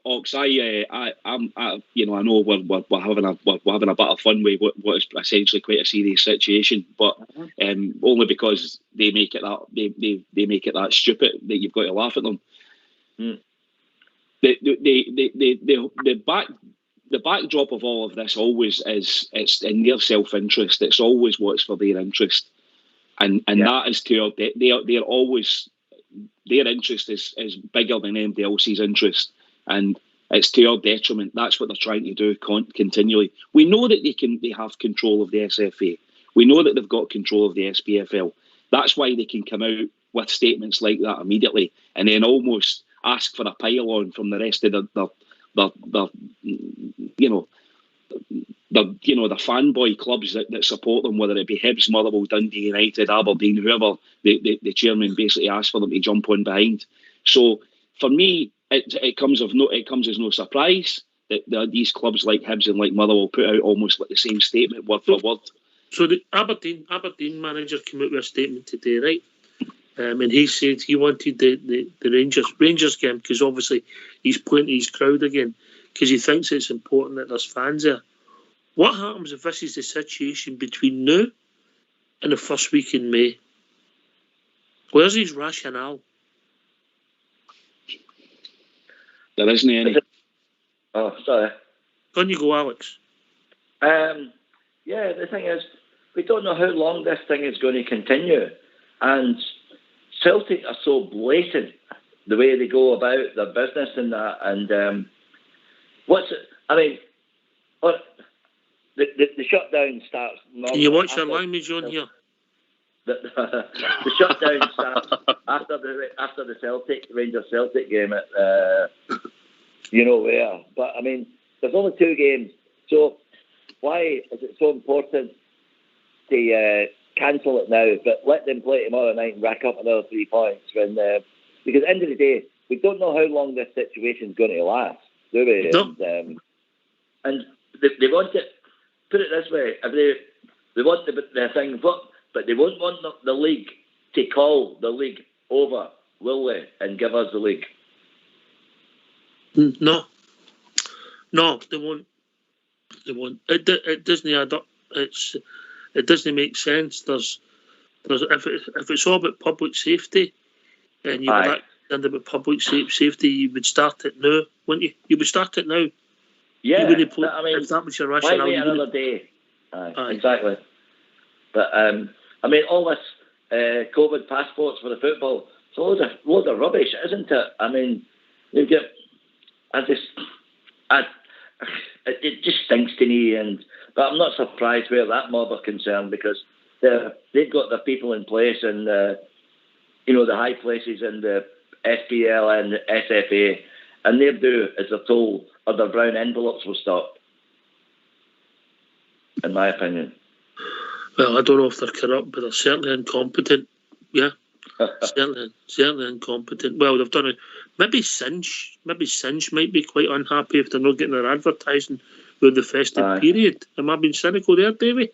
Ox, I know we're having a bit of fun with what is essentially quite a serious situation, but only because they make it that stupid that you've got to laugh at them. The backdrop of all of this always is it's in their self-interest. It's always what's for their interest, and that is they're always, their interest is bigger than anybody else's interest, and it's to our detriment. That's what they're trying to do continually. We know that they have control of the SFA. We know that they've got control of the SPFL. That's why they can come out with statements like that immediately, and then almost ask for a pile-on from the rest of the fanboy clubs that support them, whether it be Hibs, Motherwell, Dundee United, Aberdeen, whoever. The chairman basically asked for them to jump on behind. So for me, it comes as no surprise that these clubs like Hibs and like Motherwell put out almost like the same statement, word for word. So the Aberdeen manager came out with a statement today, right? And he said he wanted the Rangers game, because obviously he's playing to his crowd again, because he thinks it's important that there's fans there. What happens if this is the situation between now and the first week in May? Where's his rationale? There isn't any. Oh, sorry. On you go, Alex. The thing is, we don't know how long this thing is going to continue, and Celtic are so blatant the way they go about their business and that, and the shutdown starts. Can you watch your language on here? The shutdown starts after the Rangers Celtic game at where. But I mean, there's only 2 games, so why is it so important to cancel it now, but let them play tomorrow night and rack up another 3 points? Because at the end of the day, we don't know how long this situation is going to last, do we? No. And they want it. Put it this way: they want the thing, but they won't want the league to call the league over, will they? And give us the league? No, they won't. They won't. It doesn't add up. It doesn't make sense. There's if it's all about public safety, and you were concerned about public safety, you would start it now, wouldn't you? You would start it now. Yeah, if that was your rationale, why wait another day? Exactly. But all this COVID passports for the football, it's a load of rubbish, isn't it? I mean, you get. It just stinks to me, and But I'm not surprised where that mob are concerned, because they've got their people in place, and the high places in the SPL and the SFA, and they'll do as they're told, or their brown envelopes will stop, in my opinion. Well, I don't know if they're corrupt, but they're certainly incompetent. Yeah, certainly incompetent. Well, they've done it. Maybe Cinch might be quite unhappy if they're not getting their advertising with the festive period. Am I being cynical there, Davey?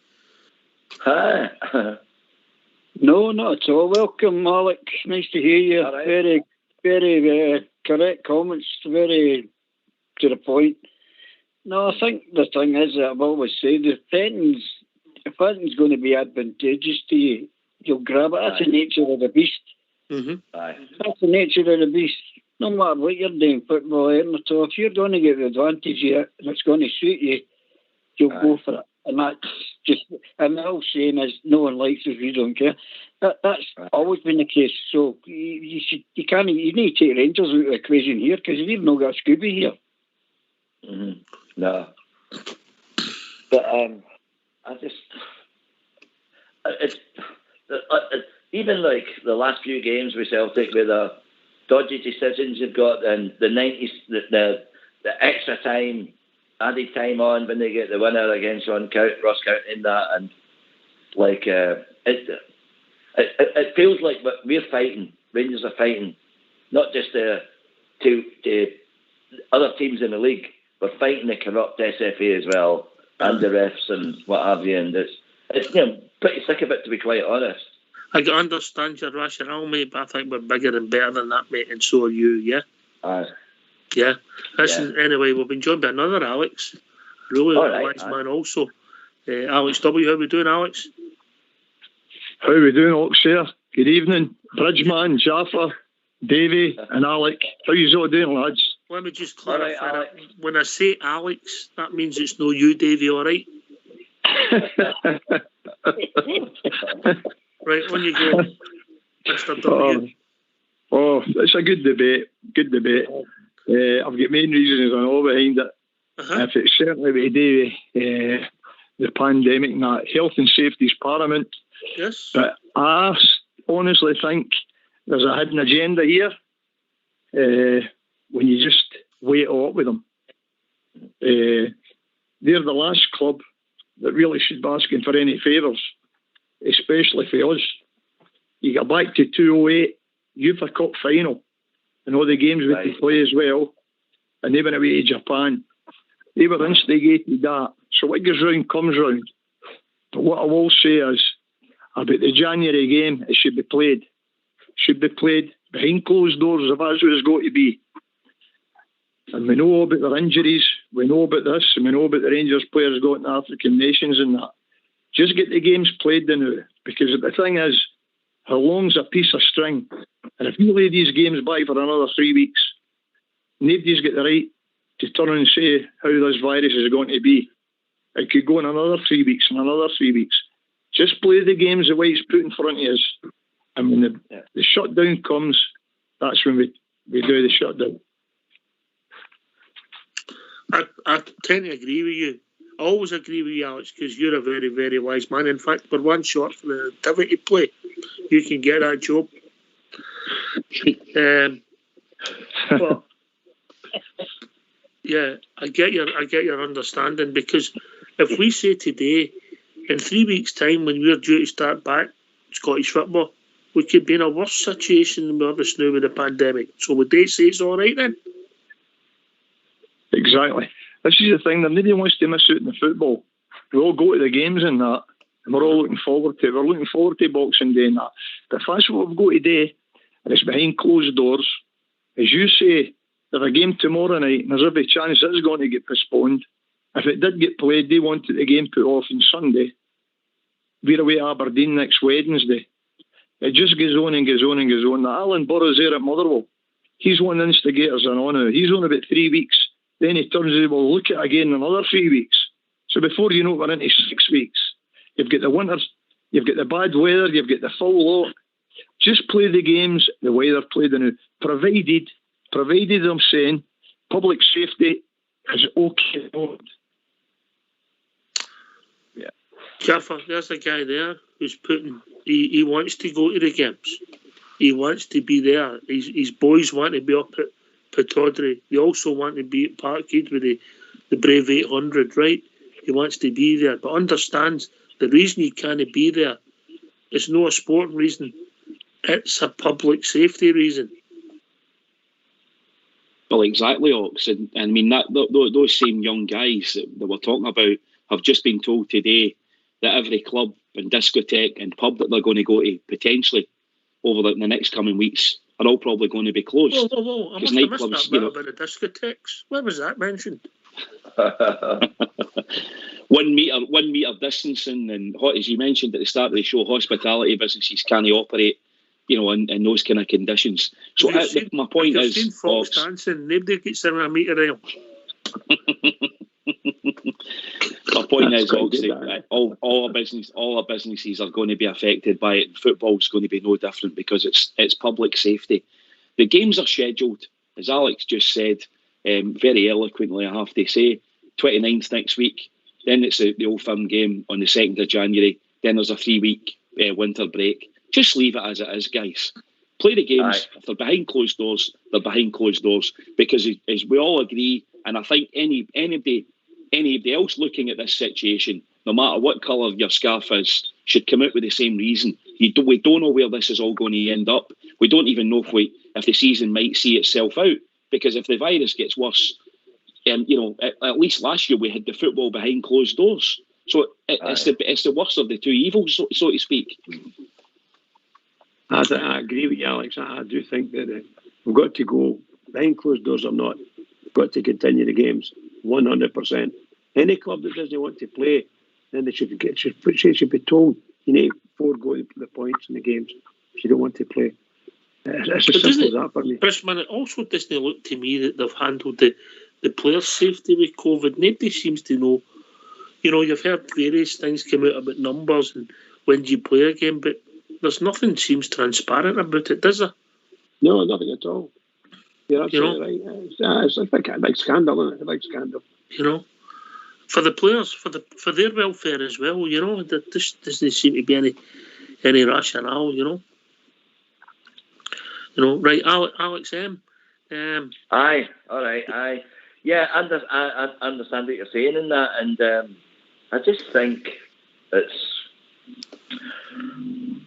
No, not at all. Welcome, Alec. Nice to hear you. Right. Very, very correct comments. Very to the point. No, I think the thing is that I've always said, if anything's going to be advantageous to you, you'll grab it. That's the nature of the beast. Mm-hmm. That's the nature of the beast. No matter what you're doing, football, anything at all, if you're going to get the advantage of it and it's going to suit you, you'll go for it. And that's just, and the whole saying is, no one likes us, we don't care. That's always been the case. So you need to take Rangers out of the equation here, because you've not got Scooby here. Mm-hmm. No. But even like the last few games with Celtic, with the dodgy decisions you've got, and the 90s, the extra time, added time on when they get the winner against Ross County in that, and like it feels like we're fighting. Rangers are fighting, not just to other teams in the league. We're fighting the corrupt SFA as well, and the refs and what have you. And it's pretty sick of it, to be quite honest. I understand your rationale, mate, but I think we're bigger and better than that, mate, and so are you, yeah? Yeah. Listen, anyway, we've been joined by another Alex. Really wise man also. Alex W. How we doing, Alex? How we doing, Alex here? Good evening. Bridgeman, Jaffa, Davey and Alec. How you all doing, lads? Let me just clarify that. When I say Alex, that means it's no you, Davey, all right? Right, on you go, Mr. W. It's a good debate. I've got main reasons I know behind it. If it's certainly with Davey, the pandemic and that, health and safety is paramount. Yes. But I honestly think there's a hidden agenda here when you just weigh it up with them. They're the last club that really should be asking for any favours, especially for us. You get back to 2008, UEFA Cup final, and all the games we could play as well, and they went away to Japan. They were instigated that. So what goes round comes round. But what I will say is, about the January game, it should be played. Should be played behind closed doors, if that's what it's got to be. And we know about their injuries, we know about this, and we know about the Rangers players going to African nations and that. Just get the games played now, because the thing is, how long's a piece of string? And if you lay these games back for another 3 weeks, nobody's got the right to turn and say how this virus is going to be. It could go in another 3 weeks and another 3 weeks. Just play the games the way it's put in front of us. And when the shutdown comes, that's when we do the shutdown. I tend to agree with you. I always agree with you, Alex, because you're a very, very wise man. In fact, we're one short for the activity play. You can get that job. But yeah, I get your understanding, because if we say today, in 3 weeks' time, when we're due to start back Scottish football, we could be in a worse situation than we are just now with the pandemic. So would they say it's all right then? Exactly. This is the thing, that nobody wants to miss out in the football. We all go to the games and that, and we're all looking forward to it. We're looking forward to Boxing Day and that. But if that's what we've got today, and it's behind closed doors, as you say, there's a game tomorrow night, and there's every chance it's going to get postponed. If it did get played, they wanted the game put off on Sunday. We're away at Aberdeen next Wednesday. It just goes on and goes on and goes on. Now, Alan Burroughs there at Motherwell, he's one of the instigators and on now. He's on about 3 weeks. Then he turns and says, well, look at it again in another 3 weeks. So before you know it, we're into 6 weeks. You've got the winters, you've got the bad weather, you've got the full lot. Just play the games the way they're played now. Provided I'm saying, public safety is okay. Jaffa, there's a guy there who's putting. He wants to go to the games. He wants to be there. His boys want to be up at Pittodrie. They also want to be at Parkhead with the Brave 800, right? He wants to be there, but understands the reason he can't be there is not a sporting reason. It's a public safety reason. Well, exactly, Ox. And I mean, those same young guys that we're talking about have just been told today that every club and discotheque and pub that they're going to go to potentially over the next coming weeks are all probably going to be closed. Whoa. I must have missed that bit about the discotheques. Where was that mentioned? 1 metre distancing, and as you mentioned at the start of the show, hospitality businesses can't operate, in those kind of conditions. So my point is, seen folks dancing, nobody gets in a metre aisle. My point is, all our businesses are going to be affected by it. Football's going to be no different because it's public safety. The games are scheduled, as Alex just said, very eloquently, I have to say. 29th next week. Then it's the Old Firm game on the 2nd of January. Then there's a 3-week winter break. Just leave it as it is, guys. Play the games. Aye. If they're behind closed doors, they're behind closed doors. Because as we all agree, and I think anybody else looking at this situation, no matter what colour your scarf is, should come out with the same reason. We don't know where this is all going to end up. We don't even know if the season might see itself out. Because if the virus gets worse, at least last year we had the football behind closed doors. So it's the worst of the two evils, so to speak. I agree with you, Alex. I do think that we've got to go behind closed doors or not. We've got to continue the games 100%. Any club that doesn't want to play, then they should be told you need to forego the points in the games if you don't want to play. It's as simple as that for me. Brisman, it also doesn't look to me that they've handled the players' safety with COVID. Nobody seems to know. You've heard various things come out about numbers and when do you play again, but there's nothing seems transparent about it, does there? No, nothing at all. You're absolutely right. It's like a big scandal, isn't it? A big scandal. For the players, for their welfare as well. There just doesn't seem to be any rationale. Right, Alex M. Aye, all right, aye. Yeah, I understand what you're saying in that, and I just think it's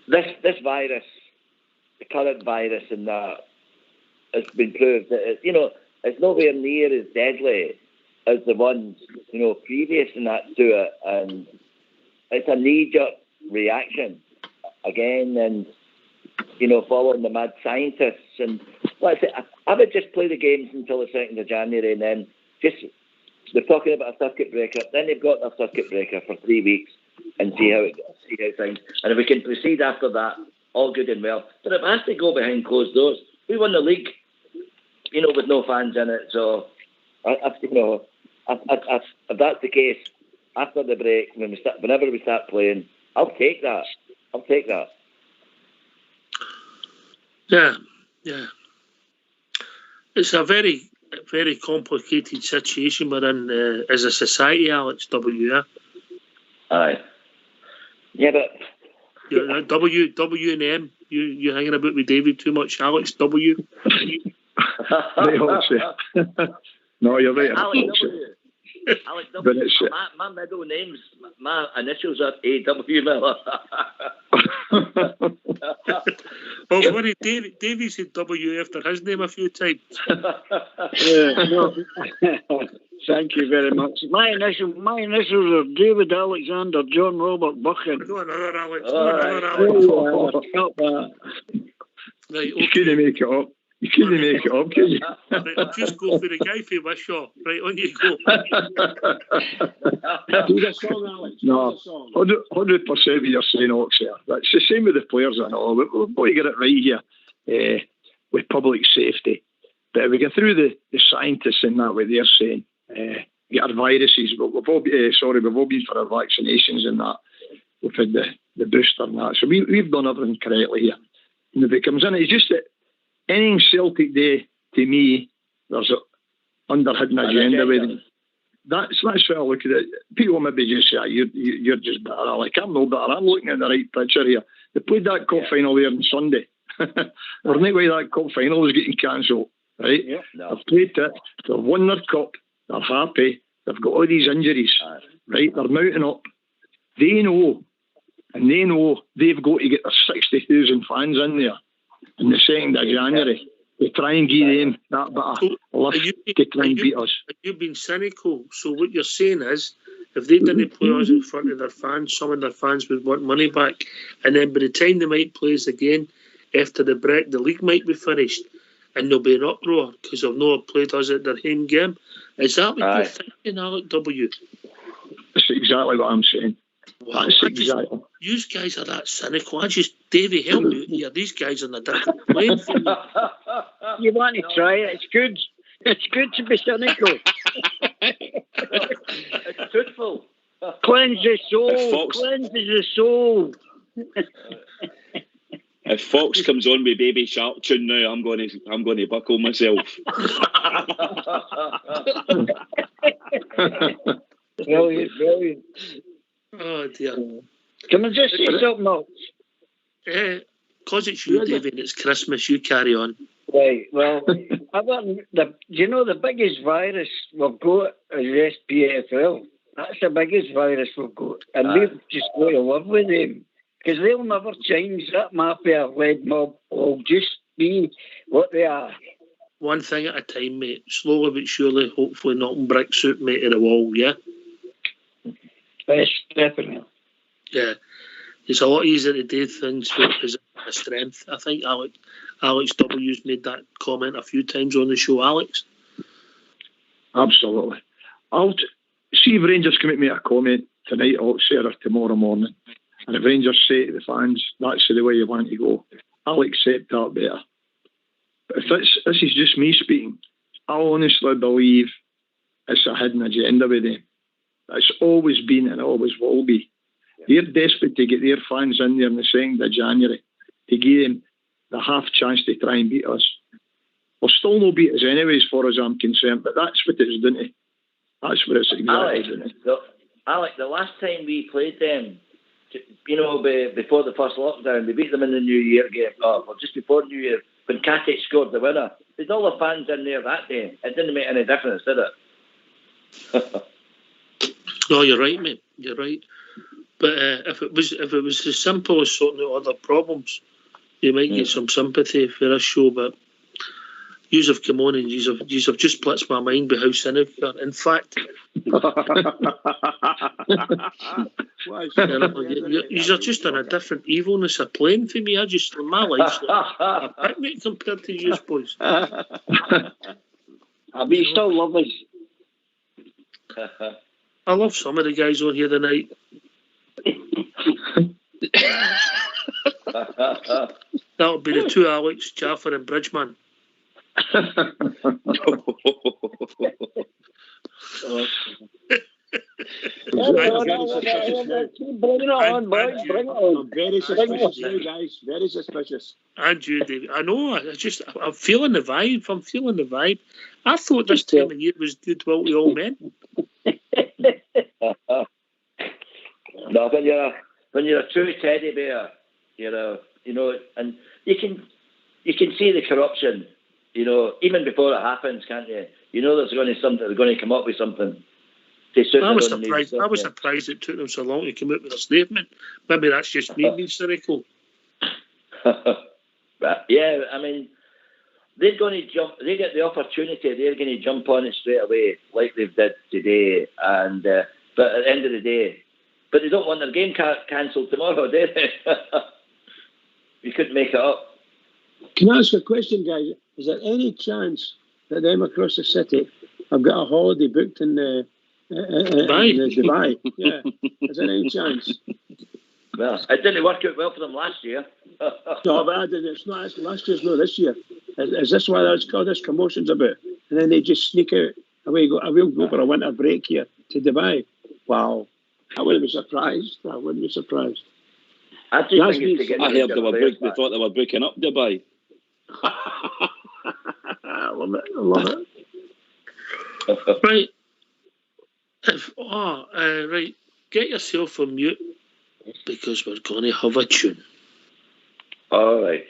this virus, the current virus, and that it's been proved that it's nowhere near as deadly as the ones previous and that to it, and it's a knee-jerk reaction again, and following the mad scientists. And I would just play the games until the 2nd of January, and then they're talking about a circuit breaker. Then they've got a circuit breaker for 3 weeks and see how things. And if we can proceed after that, all good and well. But it has to go behind closed doors. We won the league, with no fans in it. So, if that's the case, after the break, whenever we start playing, I'll take that. Yeah. It's a very, very complicated situation we're in as a society, Alex W. Aye. Yeah, but W and M. You hanging about with David too much, Alex W. No, you're right. Alex W. Alex W. My middle name's, my initials are A.W. Miller. Oh, funny, Davey said W after his name a few times. Thank you very much. My initials are David Alexander John Robert Buchan. No, another Alex. Right, okay. You couldn't make it up. You couldn't make it up, can you? Right, I'll just go for the guy for Wishaw. Right, on you go. Do the song, Alex. No, 100% what you're saying, Ox. That's the same with the players and all. We've got to get it right here with public safety. But if we get through the scientists in that, what they're saying, get our viruses. We've all been for our vaccinations and that. We've had the booster and that. So we've done everything correctly here. And if it comes in, it's just that any Celtic day, to me, there's an underhidden agenda with them. that's what I look at it. People maybe just say, you're just better. Like, I'm no better. I'm looking at the right picture here. They played that cup final there on Sunday. There's no way that cup final was getting cancelled, right? Yeah, no. They've played it. They've won their cup. They're happy. They've got all these injuries, right? They're mounting up. They know, and they know they've got to get their 60,000 fans in there in the 2nd of January to try and give them that bit of lift to try and beat us. You've been cynical. So what you're saying is, if they didn't play us in front of their fans, some of their fans would want money back. And then by the time they might play us again, after the break, the league might be finished and there'll be an uproar because they've not played us at their home game. Is that what you're thinking, Alec W? That's exactly what I'm saying. Wow, you guys are that cynical. Davey, help me here. These guys are on a different plane from me. You want to try it? It's good. It's good to be cynical. It's truthful. Cleanse the soul. Cleanses the soul. If Fox comes on with Baby Shark tune now, I'm going to buckle myself. Brilliant. Oh dear. Can I just say something else? Because it's you, David, it's Christmas, you carry on. Right, well, the biggest virus we've got is SPFL. That's the biggest virus we've got. And we've just got to live with them. Because they'll never change. That mafia-led mob will just be what they are. One thing at a time, mate. Slowly but surely, hopefully knocking bricks out, mate, at the wall, yeah? Yes, definitely. Yeah. It's a lot easier to do things with a strength. I think Alex W's made that comment a few times on the show, Alex. Absolutely. I'll see if Rangers can make a comment tonight or say it tomorrow morning. And if Rangers say to the fans, that's the way you want to go, I'll accept that better. But if this is just me speaking, I honestly believe it's a hidden agenda with them. It's always been and always will be. They're desperate to get their fans in there on the 2nd of January to give them the half chance to try and beat us. They'll still no beat us anyway, as far as I'm concerned, but that's what it's doing to. That's what it's exactly doing to. Alec, the last time we played them, before the first lockdown, we beat them in the New Year game, or just before New Year, when Katic scored the winner. There's all the fans in there that day. It didn't make any difference, did it? No, you're right, mate. You're right. But if it was as simple as sorting out other problems, you might get some sympathy for this show. But you have come on and you have just blitzed my mind by how cynical. In fact, you are just on a different evilness of playing for me. My life's like a picnic compared to you boys. But you still love us. I love some of the guys on here tonight. That'll be the two Alex, Jaffer and Bridgeman. I'm very suspicious now, guys. Very suspicious. And you, David. I know. I'm feeling the vibe. I thought this time of year was goodwill to all men. No, when you're a true teddy bear, and you can see the corruption, even before it happens, can't you? There's they're going to come up with something. I was surprised it took them so long to come up with a statement. Maybe that's just me being cynical. But yeah, I mean, they're going to jump. They get the opportunity. They're going to jump on it straight away, like they've did today. And but at the end of the day, but they don't want their game cancelled tomorrow, do they? You couldn't make it up. Can I ask a question, guys? Is there any chance that them across the city have got a holiday booked in Dubai? Yeah. Is there any chance? Well, it didn't work out well for them last year. No, but it's not last year's, no, this year. Is this why there's all this commotion's about? And then they just sneak out. I will go for a winter break here to Dubai. Wow. I wouldn't be surprised. I heard they thought they were breaking up Dubai. I love it. Right. Right. Get yourself on mute because we're going to have a tune. All right.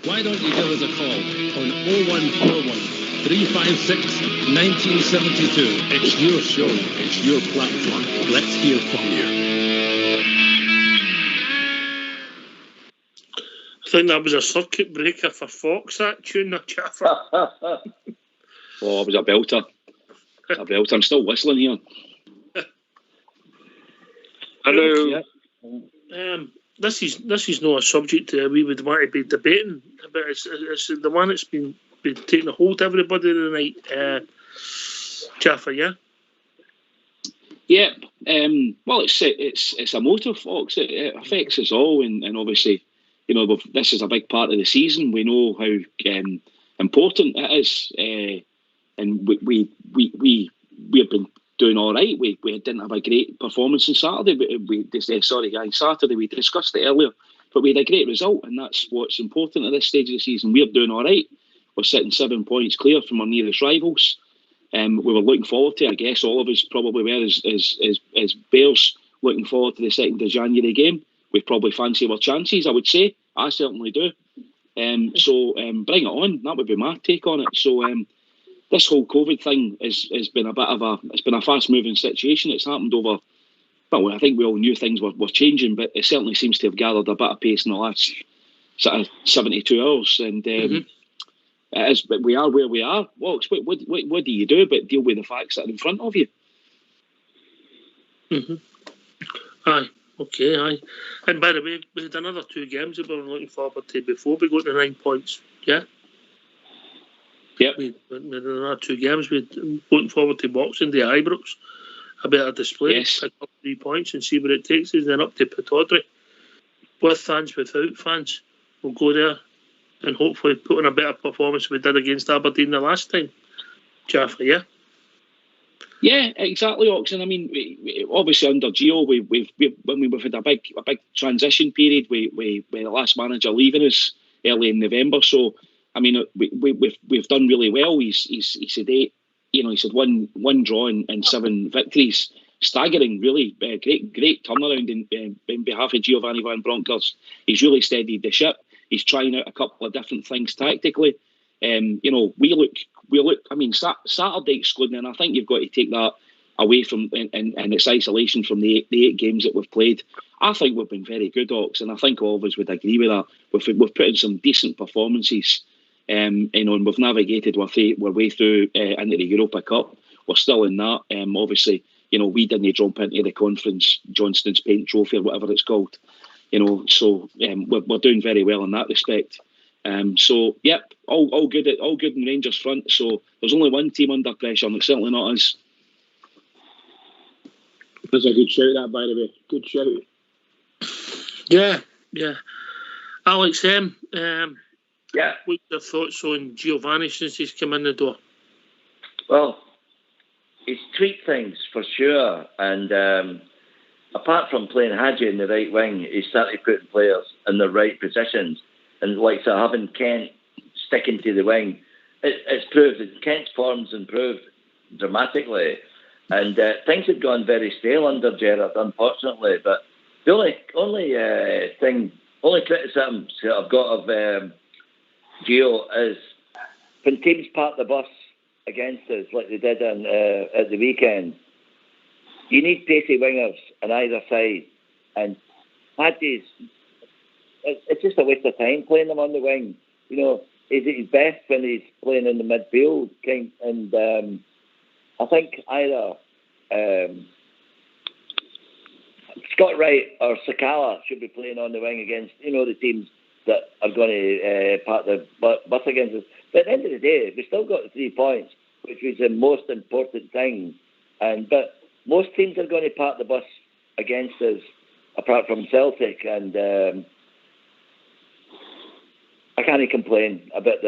Why don't you give us a call on 0141 356 1972. It's your show, it's your platform. Let's hear from you. I think that was a circuit breaker for Fox, that tune, the Chaffer. Oh, it was a belter. I'm still whistling here. Hello. This is not a subject we would want to be debating, but it's the one that's been taking a hold of everybody tonight. Chaffer, yeah. Yeah. Well, it's a motor, Fox. It affects us all, and obviously, you know, this is a big part of the season. We know how important it is, and we have been doing all right. We didn't have a great performance on Saturday. Saturday we discussed it earlier, but we had a great result, and that's what's important at this stage of the season. We're doing all right. We're sitting 7 points clear from our nearest rivals. We were looking forward to, I guess all of us probably were, as Bears looking forward to the 2nd of January game. We probably fancy our chances, I would say. I certainly do. So bring it on. That would be my take on it. So this whole COVID thing has been it's been a fast moving situation. It's happened over, well, I think we all knew things were changing, but it certainly seems to have gathered a bit of pace in the last sort of 72 hours. And but we are where we are. What do you do but deal with the facts that are in front of you? Aye. Okay, aye. And by the way, we had another 2 games that we were looking forward to before we got to 9 points. Yeah? Yep. We had another 2 games. We were looking forward to Boxing Day, Ibrox. A better display. Yes. Pick up 3 points and see where it takes us. Then up to Pittodrie. With fans, without fans. We'll go there and hopefully put in a better performance we did against Aberdeen the last time. Jaffa, yeah? Yeah, exactly, Oxen. I mean, we obviously under Gio, we've had a big transition period with the last manager leaving us early in November. So, I mean, we've done really well. He's had 8, he's had one draw and 7 victories. Staggering, really. Great turnaround in behalf of Giovanni Van Bronckhorst. He's really steadied the ship. He's trying out a couple of different things tactically. We look. I mean, Saturday excluding, and I think you've got to take that away from and its isolation from the 8 games that we've played. I think we've been very good, Ox, and I think all of us would agree with that. We've put in some decent performances, and we've navigated our way through into the Europa Cup. We're still in that. Obviously, we didn't jump into the Conference Johnston's Paint Trophy or whatever it's called. So we're doing very well in that respect. So yep, all good in Rangers front. So there's only one team under pressure, and it's certainly not us. That's a good shout, that, by the way. Good shout. Yeah. Alex, yeah. What's your thoughts on Giovanni since he's come in the door? Well, he's tweaked things for sure, and apart from playing Hadji in the right wing, he's started putting players in the right positions. And like having Kent sticking to the wing, it's proved that Kent's form's improved dramatically, and things had gone very stale under Gerrard, unfortunately. But the only criticism that I've got of Gio is when teams park the bus against us, like they did at the weekend. You need pacey wingers on either side, and Hadji's. It's just a waste of time playing them on the wing. He's at his best when he's playing in the midfield. And I think either Scott Wright or Sakala should be playing on the wing against, the teams that are going to park the bus against us. But at the end of the day, we still got the 3 points, which was the most important thing. But most teams are going to park the bus against us, apart from Celtic, and I can't complain about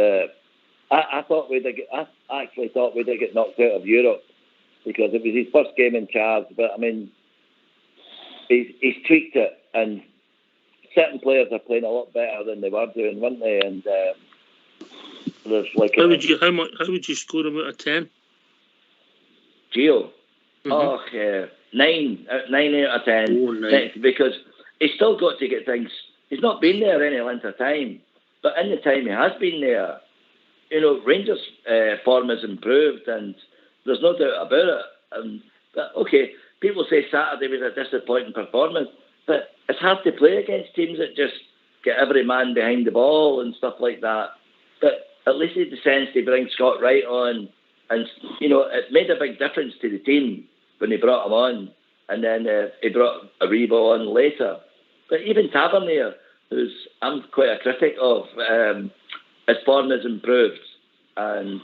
I actually thought we'd get knocked out of Europe because it was his first game in charge. But I mean, he's tweaked it, and certain players are playing a lot better than they were doing, weren't they? And there's like how would you score him out of 10? Gio, 9 out of 10. Oh, 9. Because he's still got to get things. He's not been there any length of time. But in the time he has been there, Rangers' form has improved, and there's no doubt about it. But okay, people say Saturday was a disappointing performance, but it's hard to play against teams that just get every man behind the ball and stuff like that. But at least he had the sense to bring Scott Wright on, and it made a big difference to the team when he brought him on, and then he brought Aribo on later. But even Tavernier, who's I'm quite a critic of, his form has improved, and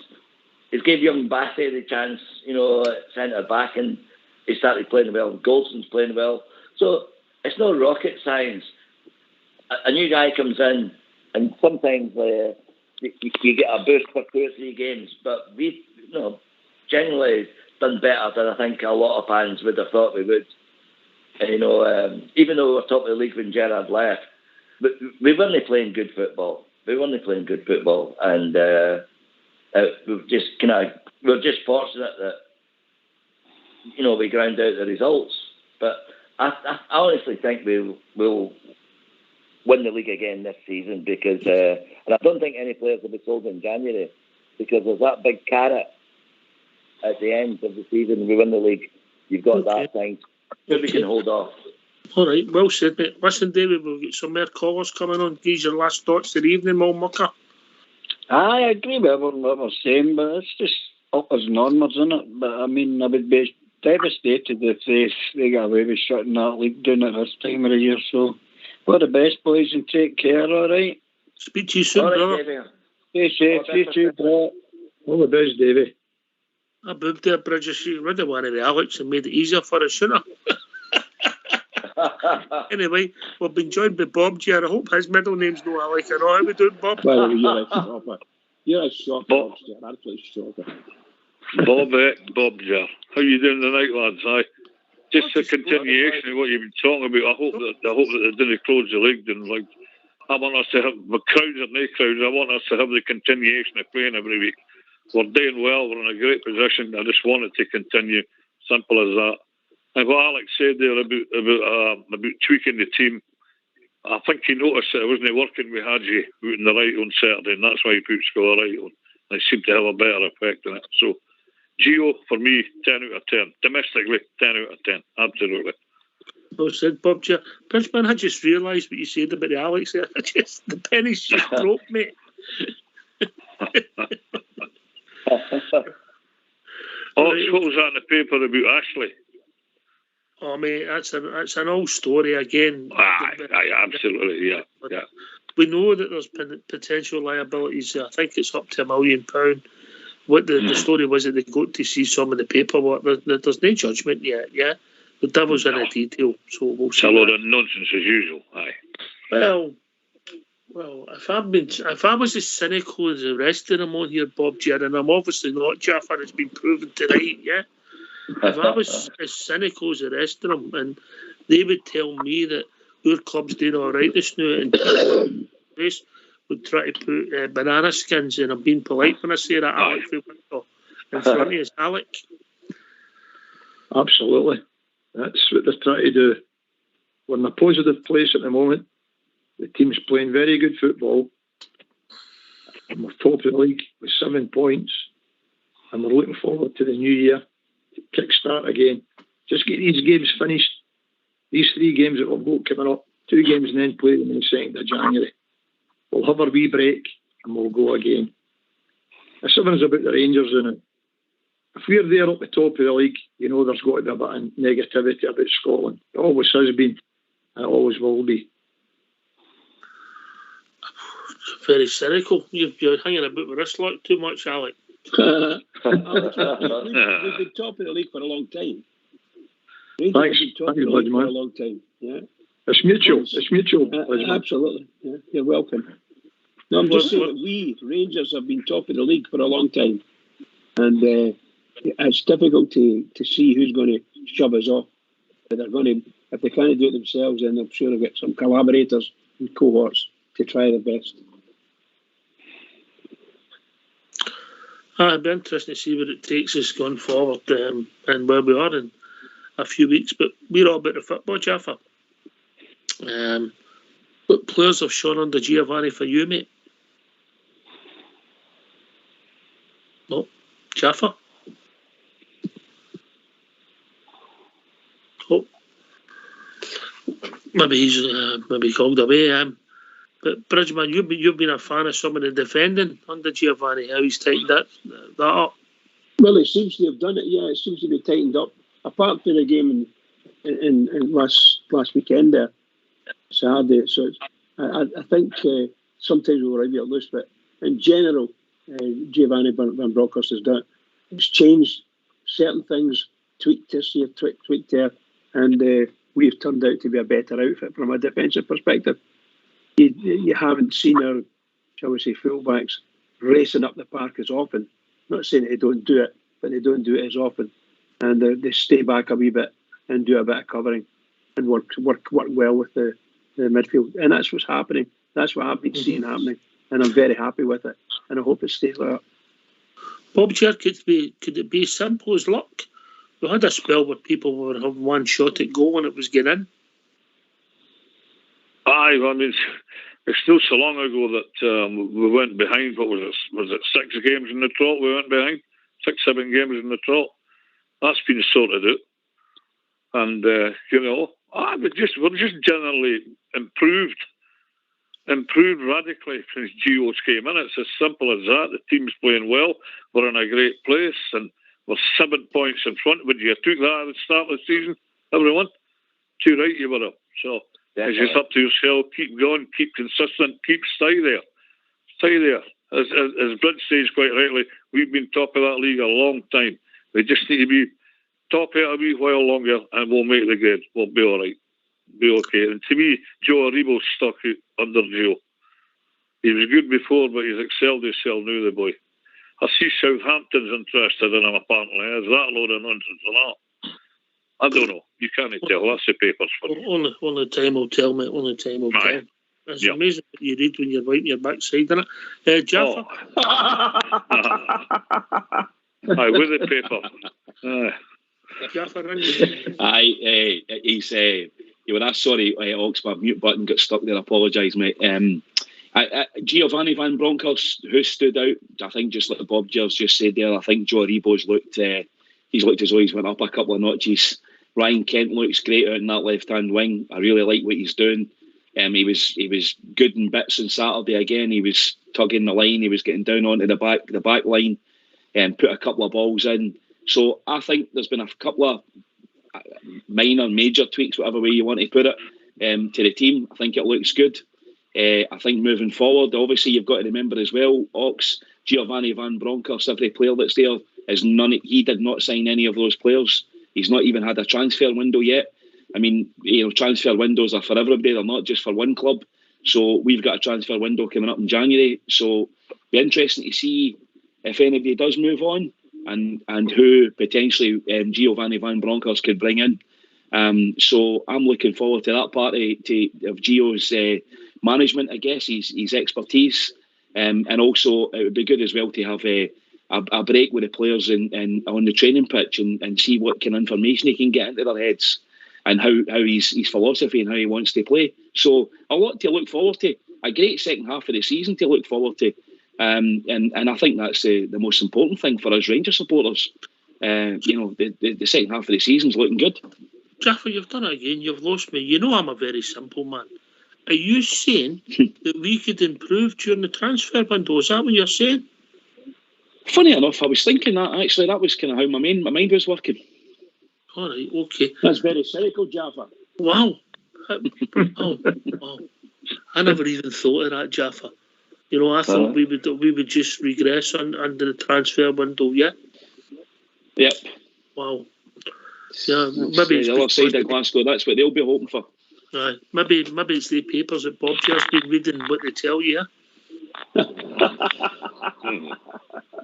he's gave young Bassey the chance, at centre back, and he started playing well. Goldson's playing well, so it's no rocket science. A new guy comes in, and sometimes you get a boost for 2 or 3 games, but we, generally done better than I think a lot of fans would have thought we would. And, even though we were top of the league when Gerrard left, we weren't playing good football. And we're just fortunate that we ground out the results. But I honestly think we'll win the league again this season, because and I don't think any players will be sold in January, because there's that big carrot at the end of the season. We win the league, you've got that thing. So we can hold off. All right, well said, mate. Listen, David, we'll get some more callers coming on. Give your last thoughts of the evening, Mal Mucker. I agree with what we're saying, but it's just uppers and onwards, isn't it? But I mean, I would be devastated if they got away with shutting that league down at this time of the year. So, all the best, boys, and take care, all right? Speak to you soon, brother. Stay safe, you too, bro. All the best, Davey. I boobed there, Bridges. You rid of one of the Alex and made it easier for us, shouldn't I? Anyway, we've been joined by Bob G. I hope his middle name's no Alec. I know how we doing, Bob. Well, you're a shocker, absolute shocker. Bob G. How you doing tonight, lads? Aye. Just a continuation of what you've been talking about. I hope that they didn't close the league. And I want us to have the crowds or no crowds. I want us to have the continuation of playing every week. We're doing well. We're in a great position. I just want it to continue. Simple as that. And what Alex said there about tweaking the team, I think he noticed that it wasn't working with Hadji out in the right on Saturday, and that's why he put Scola right on. And it seemed to have a better effect on it. So, Gio, for me, 10 out of 10. Domestically, 10 out of 10. Absolutely. Well said, Bob G. Bridgeman, I just realised what you said about the Alex there. The pennies just broke, mate. What was that in the paper about Ashley? Oh, mate, that's an old story again. Aye, absolutely, yeah. We know that there's potential liabilities. I think it's up to £1 million. What the story was that they got to see some of the paperwork. There's no judgment yet, yeah? The devil's in the detail, so we'll see. It's a lot of nonsense as usual, aye. Well, if I was as cynical as the rest of them on here, Bob G, and I'm obviously not, Jaffa, it's been proven tonight, yeah? If I was as cynical as the rest of them, and they would tell me that our club's doing all right this now, and would try to put banana skins, and I'm being polite when I say that, Alec, in front of us, Alec. Absolutely. That's what they're trying to do. We're in a positive place at the moment. The team's playing very good football. And we're top of the league with 7 points. And we're looking forward to the new year to kick-start again. Just get these games finished. These 3 games that we've got coming up. 2 games and then play them on the 2nd of January. We'll have our wee break and we'll go again. If something's about the Rangers in it, if we're there at the top of the league, there's got to be a bit of negativity about Scotland. It always has been. And it always will be. Very cynical. You're hanging about with this lot too much, Alec. We've been top of the league for a long time. Thanks. Thank you, man. For a long time. Yeah. It's mutual. It's mutual. Absolutely. Yeah. You're welcome. No, I'm just saying that we, Rangers, have been top of the league for a long time. And it's difficult to see who's going to shove us off. But they're going to, if they can't do it themselves, then I'm sure they'll get some collaborators and cohorts to try their best. It'd be interesting to see what it takes us going forward and where we are in a few weeks. But we're all about the football, Jaffa. What players have shown under Giovanni for you, mate? No. Jaffa? Oh. Maybe he's called away. But Bridgman, you've been a fan of some of the defending under Giovanni. How he's tightened that up. Well, it seems to have done it. Yeah, it seems to be tightened up. Apart from the game in last weekend there, Saturday. So I think sometimes we'll ride it loose, but in general, Giovanni Van Bronckhorst has done it. It's changed certain things, tweaked this here, tweaked there, and we've turned out to be a better outfit from a defensive perspective. You haven't seen our, shall we say, fullbacks racing up the park as often. Not saying they don't do it, but they don't do it as often, and they stay back a wee bit and do a bit of covering and work well with the midfield, and that's what's happening. That's what I've been seeing happening, and I'm very happy with it, and I hope it stays like that. Bob Chair, could it be as simple as luck? We had a spell where people would have one shot at goal and it was getting in. Aye, I mean, it's still so long ago that we went behind. What was it 6 games in the trot? We went behind 6-7 games in the trot. That's been sorted out, and we're just generally improved radically since Gio's came in. It's as simple as that. The team's playing well. We're in a great place, and we're 7 points in front. Would you have took that at the start of the season, everyone? Too right you were up. So it's just up to yourself. Keep going, keep consistent, stay there. As Brent says quite rightly, we've been top of that league a long time. We just need to be top it a wee while longer, and we'll make the grade. We'll be all right. Be okay. And to me, Joe Aribo's stuck out under Joe. He was good before, but he's excelled himself now, the boy. I see Southampton's interested in him, apparently. Is that a load of nonsense or not? I don't know. You can't tell. That's the papers for you. Only time will tell, mate. Only time will tell. It's amazing what you read when you're writing your backside, isn't it? Jaffa? Aye, with the paper. Jaffa, he's... you were asked, sorry, Ox, my mute button got stuck there. I apologise, mate. Giovanni Van Bronckhorst, who stood out, I think, just like Bob Gers just said there, I think Joe Aribo's looked as though he's went up a couple of notches. Ryan Kent looks great out in that left-hand wing. I really like what he's doing. He was good in bits on Saturday again. He was tugging the line. He was getting down onto the back line and put a couple of balls in. So I think there's been a couple of major tweaks, whatever way you want to put it, to the team. I think it looks good. I think moving forward, obviously you've got to remember as well, Ox, Giovanni Van Bronckhorst, every player that's there is he did not sign any of those players. He's not even had a transfer window yet. I mean, transfer windows are for everybody, they're not just for one club. So we've got a transfer window coming up in January. So it'll be interesting to see if anybody does move on and who potentially Giovanni Van Bronckhorst could bring in. So I'm looking forward to that part of Gio's management, I guess, his expertise. And also it would be good as well to have a break with the players on the training pitch and see what kind of information he can get into their heads and how his philosophy and how he wants to play. So a lot to look forward to. A great second half of the season to look forward to. And I think that's the most important thing for us Rangers supporters. The second half of the season's looking good. Jaffa, you've done it again. You've lost me. You know I'm a very simple man. Are you saying that we could improve during the transfer window? Is that what you're saying? Funny enough, I was thinking that actually. That was kind of how my mind was working. All right, okay. That's very cynical, Jaffa. Wow. Wow. I never even thought of that, Jaffa. I thought we would just regress under the transfer window. Yeah. Yep. Wow. Yeah. Maybe it's the other side of Glasgow. That's what they'll be hoping for. Maybe it's the papers that Bob just been reading what they tell you.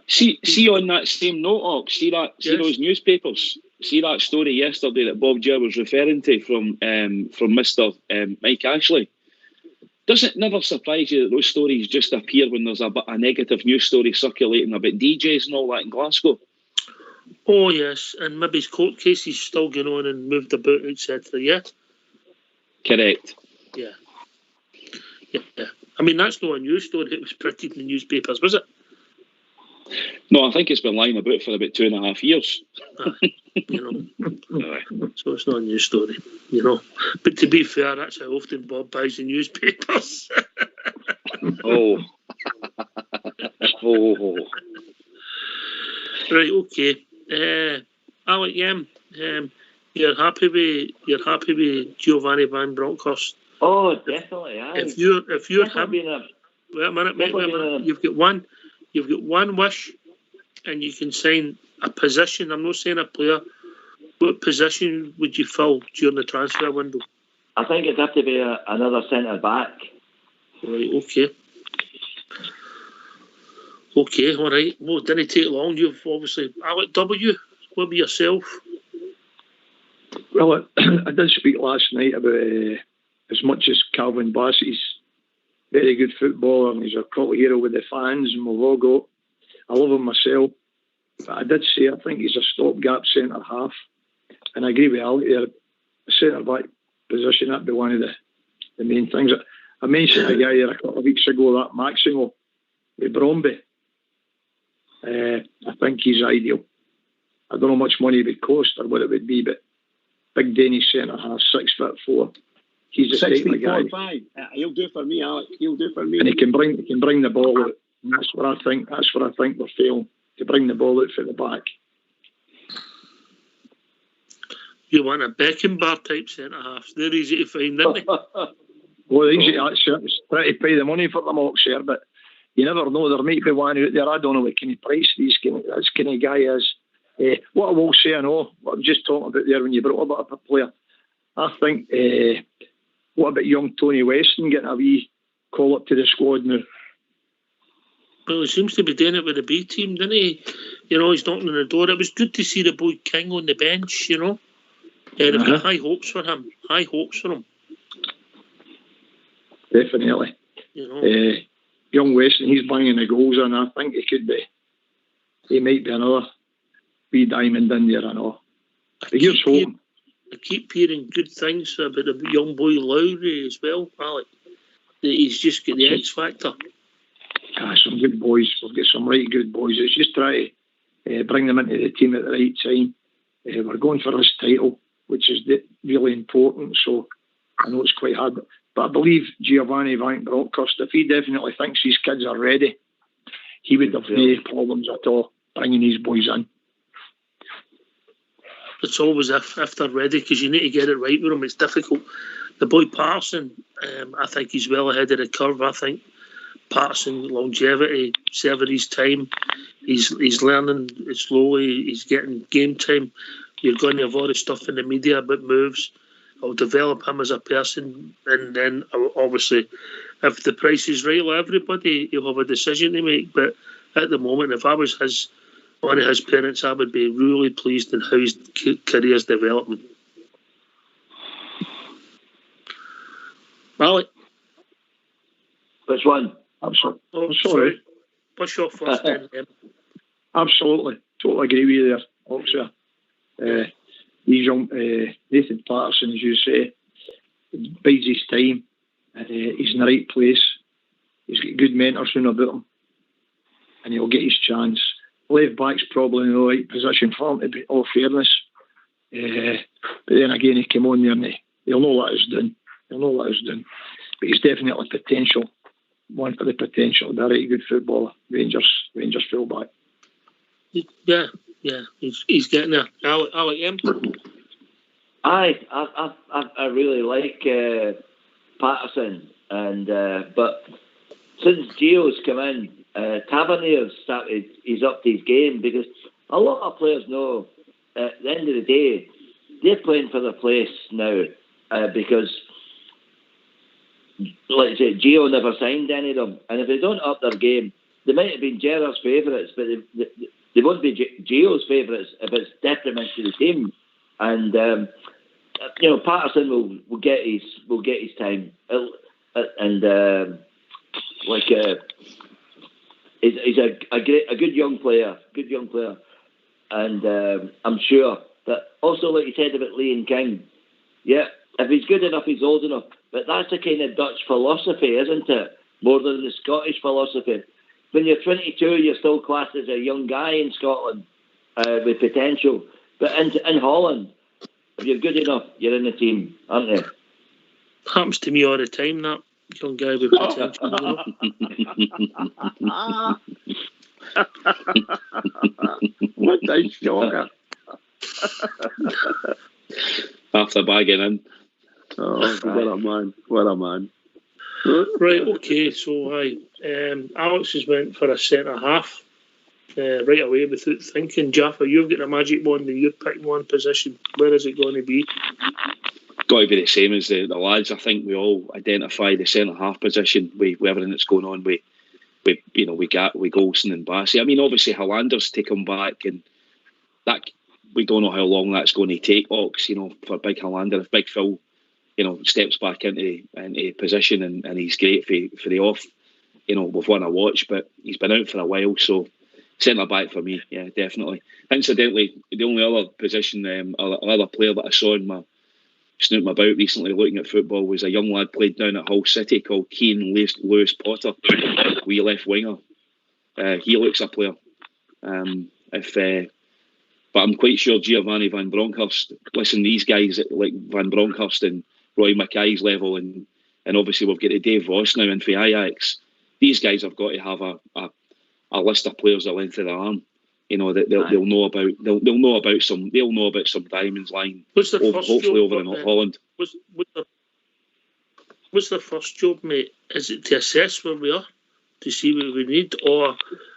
See on that same note, Ox, see those newspapers. See that story yesterday that Bob Jer was referring to from Mr. Mike Ashley. Does it never surprise you that those stories just appear when there's a negative news story circulating about DJs and all that in Glasgow? Oh yes, and maybe his court case is still going on and moved about, etc. Yeah. Correct. Yeah. I mean, that's not a news story. It was printed in the newspapers, was it? No, I think it's been lying about for about 2.5 years. So it's not a news story, But to be fair, that's how often Bob buys the newspapers. Oh. Right, okay. Alec, you're happy with Giovanni Van Bronckhorst? Oh, definitely. If you're him, wait a minute. You've got one wish, and you can sign a position. I'm not saying a player. What position would you fill during the transfer window? I think it'd have to be another centre back. Right. Okay. Okay. All right. Well, it didn't take long. You've obviously Alec W. What about yourself? Well, I did speak last night about as much as Calvin Bassey's very good footballer and he's a cult hero with the fans and we've all got. I love him myself. But I did say I think he's a stopgap centre half. And I agree with Alec there. The centre back position, that'd be one of the main things. I mentioned a guy there a couple of weeks ago, that Maximo with Bromby. I think he's ideal. I don't know how much money it would cost or what it would be, but big Danish centre half, 6'4". He's the type of guy. 6'5". He'll do for me, Alec. He'll do for me. And he can bring the ball out. And that's what I think we're failing, to bring the ball out for the back. You want a Beckenbauer type centre half. They're easy to find, aren't they? Well, easy. It's try to pay the money for them, Oxford, but you never know. There might be one out there. I don't know what kind of price this kind of guy is. What I will say, I know what I'm just talking about there when you brought up a player. I think, what about young Tony Weston getting a wee call up to the squad now? Well, he seems to be doing it with the B team, doesn't he? He's knocking on the door. It was good to see the boy King on the bench, They've got high hopes for him. Definitely. Young Weston, he's banging the goals in. I think he might be another wee diamond in there, I know. I keep hearing good things about the young boy Lowry as well, Alec. That he's just got the X factor. Some good boys. We've got some right good boys. It's just try to bring them into the team at the right time. We're going for this title, which is really important. So I know it's quite hard. But I believe Giovanni Van Bronckhorst, if he definitely thinks his kids are ready, he would have no problems at all bringing these boys in. It's always if they're ready, because you need to get it right with them. It's difficult. The boy Patterson, I think he's well ahead of the curve. I think Patterson, longevity, serving his time. He's learning slowly. He's getting game time. You're going to have all the stuff in the media about moves. I'll develop him as a person, and then obviously, if the price is right for everybody, he'll have a decision to make. But at the moment, if I was one of his parents, I would be really pleased in how his career's developing. Alec? Which one? Absolutely. Oh, sorry. What's your first then? Absolutely. Totally agree with you there, Oxford. He's young, Nathan Patterson, as you say, bides his time. He's in the right place. He's got good mentors round about him, and he'll get his chance. Left back's probably in the right position for him, to be all fairness. But then again, he came on there and he'll know what he's doing. But he's definitely potential. One for the potential. They're a right good footballer. Rangers fullback. Yeah, he's getting there. Alec, I really like Patterson, and but since Gio's come in, Tavernier's started. He's upped his game, because a lot of players know at the end of the day they're playing for their place now, because, like I said, Gio never signed any of them, and if they don't up their game, they might have been Gerrard's favourites, but they won't be Gio's favourites if it's detriment to the team. And Patterson will get his time, and he's a good young player, and I'm sure that also, like you said about Liam King, if he's good enough, he's old enough. But that's a kind of Dutch philosophy, isn't it? More than the Scottish philosophy. when you're 22, you're still classed as a young guy in Scotland with potential. But in Holland, if you're good enough, you're in the team, aren't you? Happens to me all the time, that young guy with potential. What a shocker. After bagging in. Oh, what a man. What a man. Right, okay, so Alex has went for a centre-half right away without thinking. Jaffa, you've got a magic wand and you're picking one position. Where is it going to be? Got to be the same as the lads. I think we all identify the centre-half position with everything that's going on with Golson and Bassey. I mean, obviously, Hollander's to come back, and that we don't know how long that's going to take, Ox, for Big Hollander. If Big Phil, steps back into position and he's great for the off, we've won a watch, but he's been out for a while, so centre back for me, yeah, definitely. Incidentally, the only other position, other player that I saw in my snooping about recently looking at football was a young lad played down at Hull City called Keane Lewis Potter, wee left winger. He looks a player. But I'm quite sure Giovanni Van Bronckhorst, listen, these guys like Van Bronckhorst and Roy Mackay's level, and obviously we've got the Dave Ross now in for Ajax. These guys have got to have a list of players the length of their arm. That they'll know about. They'll know about some. They'll know about some diamonds lying. Hopefully over in Holland. What's the first job, mate? Is it to assess where we are, to see what we need, or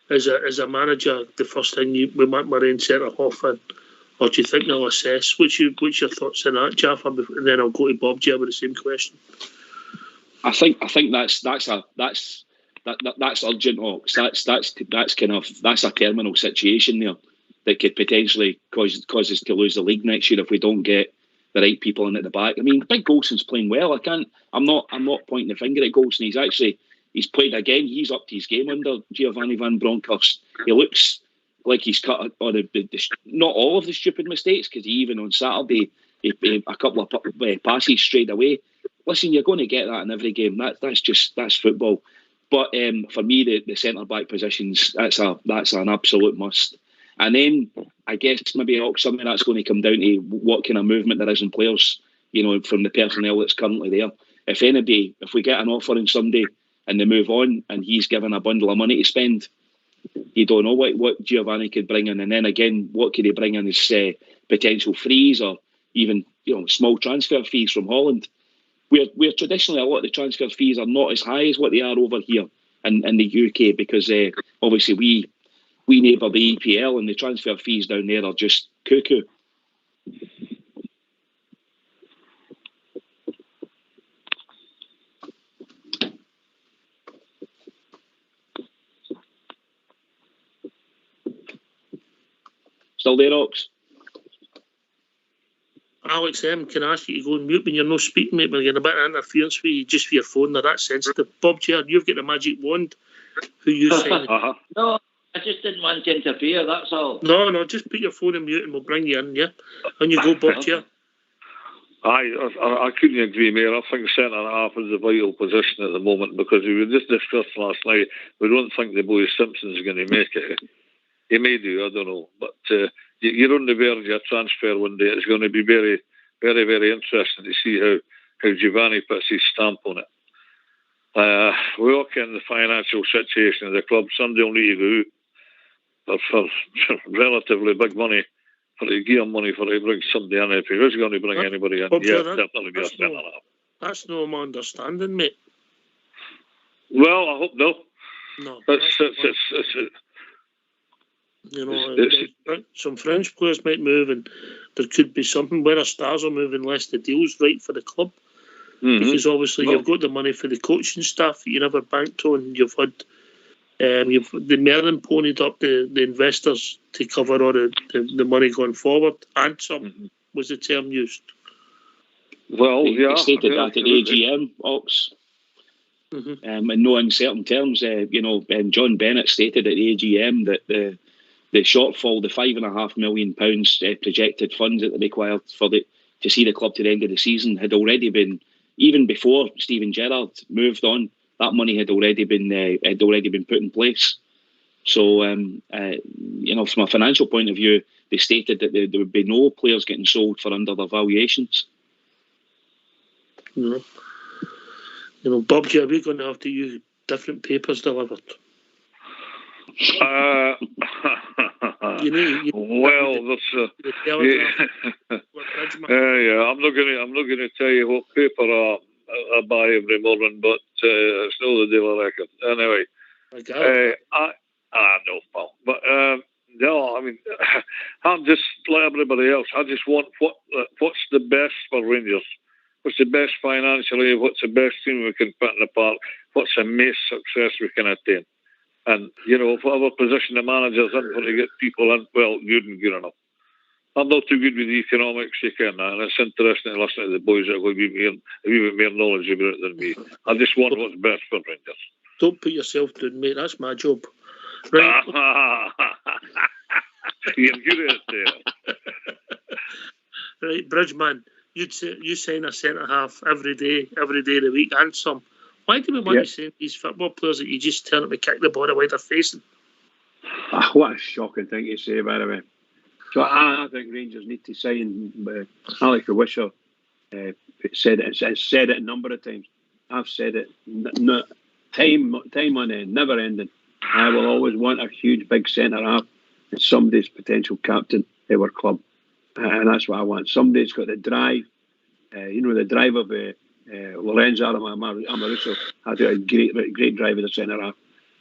as a manager, the first thing we want Marine centre half in, or do you think they'll assess? What's your thoughts on that, Jaffa? And then I'll go to Bob J with the same question. I think that's urgent, Ox. That's a terminal situation there that could potentially cause us to lose the league next year if we don't get the right people in at the back. I mean, Big Golson's playing well. I'm not pointing the finger at Golson. He's played again. He's upped his game under Giovanni Van Bronckhorst. He looks like he's cut on not all of the stupid mistakes, because even on Saturday, a couple of passes straight away. Listen, you're going to get that in every game. That's football. But for me, the centre back positions, that's an absolute must. And then I guess maybe something that's going to come down to what kind of movement there is in players, from the personnel that's currently there. If we get an offer on somebody and they move on and he's given a bundle of money to spend, you don't know what Giovanni could bring in. And then again, what could he bring in as potential frees or even small transfer fees from Holland? Where traditionally a lot of the transfer fees are not as high as what they are over here in the UK, because obviously we neighbour the EPL and the transfer fees down there are just cuckoo. Still there, Ox? Alex, can I ask you to go and mute when you're not speaking, mate? We're getting a bit of interference for you, just for your phone. They're that sensitive. Bob Chair, you've got a magic wand. Who you saying? No, I just didn't want to interfere, that's all. No, just put your phone on mute and we'll bring you in, yeah? And you go, Bob Chair. I couldn't agree more. I think centre half is a vital position at the moment, because we just discussed last night, we don't think the boy Simpson's going to make it. He may do, I don't know. But you're on the verge of a transfer one day. It's going to be very, very, very interesting to see how Giovanni puts his stamp on it. We all get in the financial situation of the club. Somebody will need to go out for relatively big money, for the gear money for to bring somebody in. If he was going to bring anybody in, definitely be a centre half. That's no my understanding, mate. Well, I hope no. No. It's some French players might move, and there could be something where the stars are moving unless the deal's right for the club. Mm-hmm. Because obviously you've got the money for the coaching staff that you never banked on. You've had you've the Merlin ponied up the investors to cover all the money going forward, and some was the term used. Well, they stated that at the AGM, Ox. In no uncertain terms, John Bennett stated at the AGM that the shortfall, the £5.5 million projected funds that they required to see the club to the end of the season, had already been, even before Steven Gerrard moved on, that money had already been put in place. So, from a financial point of view, they stated that there would be no players getting sold for under their valuations. Bob, are we going to have to use different papers delivered? Well, that's I'm not going to tell you what paper I buy every morning, but it's not the Daily Record. Anyway, I know, pal. But no, I mean, I'm just like everybody else. I just want what's the best for Rangers. What's the best financially? What's the best team we can put in the park? What's the most success we can attain? And, whatever position the manager's in, when to get people in, well, good and good enough. I'm not too good with the economics, you can, and it's interesting to listen to the boys that will give me a wee bit more knowledge about it than me. I just want what's best for Rangers. Don't put yourself down, mate. That's my job. Right. You're good at it there. Right, Bridgeman, you sign a centre-half every day of the week and some. Why do we want to sign these football players that you just turn up and kick the ball away they're facing? What a shocking thing to say, by the way. So I think Rangers need to sign Alex Wisher. Said it a number of times. I've said it time on end, never ending. I will always want a huge big centre half and somebody's potential captain of our club, and that's what I want. Somebody's got the drive. The drive of Lorenzo Amoruso had a great drive as a centre half.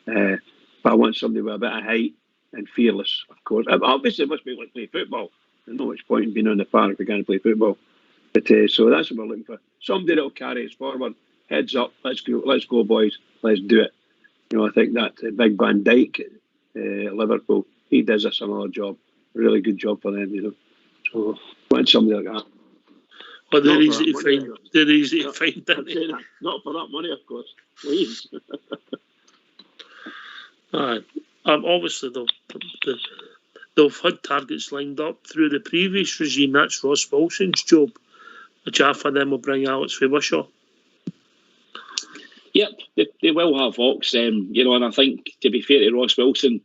But I want somebody with a bit of height and fearless, of course. Obviously, it must be able to play football. There's no much point in being on the park if we can't play football. But so that's what we're looking for. Somebody that will carry us forward. Heads up, let's go, boys. Let's do it. I think that Big Van Dijk at Liverpool, he does a similar job. Really good job for them, So I want somebody like that. But they're easy to find. They're easy to find. Not for that money, of course. Please. Obviously, they've had targets lined up through the previous regime. That's Ross Wilson's job, which half of them will bring Alex Wishaw. Yep, they will have Hawks, and I think, to be fair to Ross Wilson,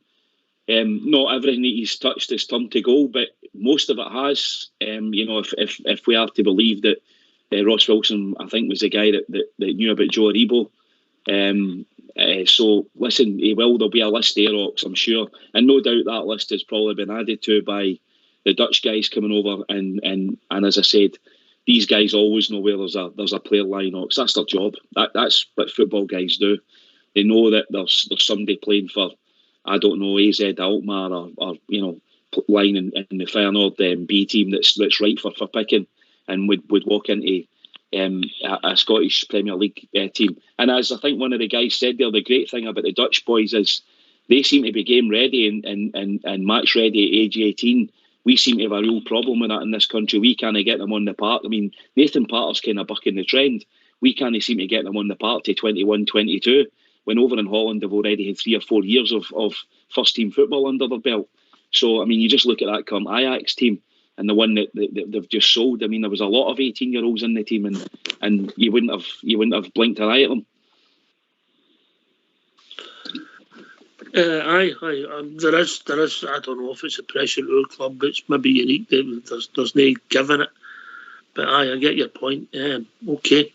not everything that he's touched has turned to goal, but most of it has. If we are to believe that Ross Wilson, I think, was the guy that knew about Joe Aribo. So listen, there'll be a list there, Hawks, I'm sure, and no doubt that list has probably been added to by the Dutch guys coming over, and as I said, these guys always know where there's a player line, Hawks. That's their job. That's what football guys do. They know that there's somebody playing for, I don't know, AZ Alkmaar or line in the Feyenoord B team that's right for picking, and would walk into a Scottish Premier League team. And as I think one of the guys said there, the great thing about the Dutch boys is they seem to be game ready and match ready at age 18. We seem to have a real problem with that in this country. We can't get them on the park. I mean, Nathan Patter's kind of bucking the trend. We can't seem to get them on the park to 21, 22, when over in Holland they've already had 3 or 4 years of first-team football under their belt. So, I mean, you just look at that current Ajax team and the one that they've just sold. I mean, there was a lot of 18-year-olds in the team, and you wouldn't have blinked an eye at them. There is. I don't know if it's a pressure to our club, but it's maybe unique. There's no giving it. But I get your point. Okay.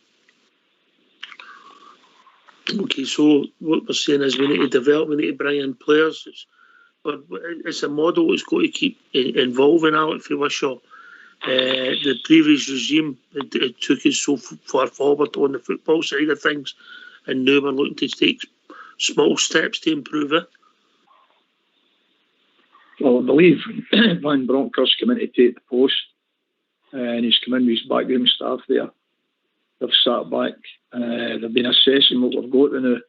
So what we're saying is we need to develop. We need to bring in players. It's a model that's got to keep involving Alex Wishaw. The previous regime it took us so far forward on the football side of things, and now we're looking to take small steps to improve it. Well, I believe Van Bronckhorst come in to take the post, and he's come in with his backroom staff there. They've sat back, they've been assessing what we've got in it,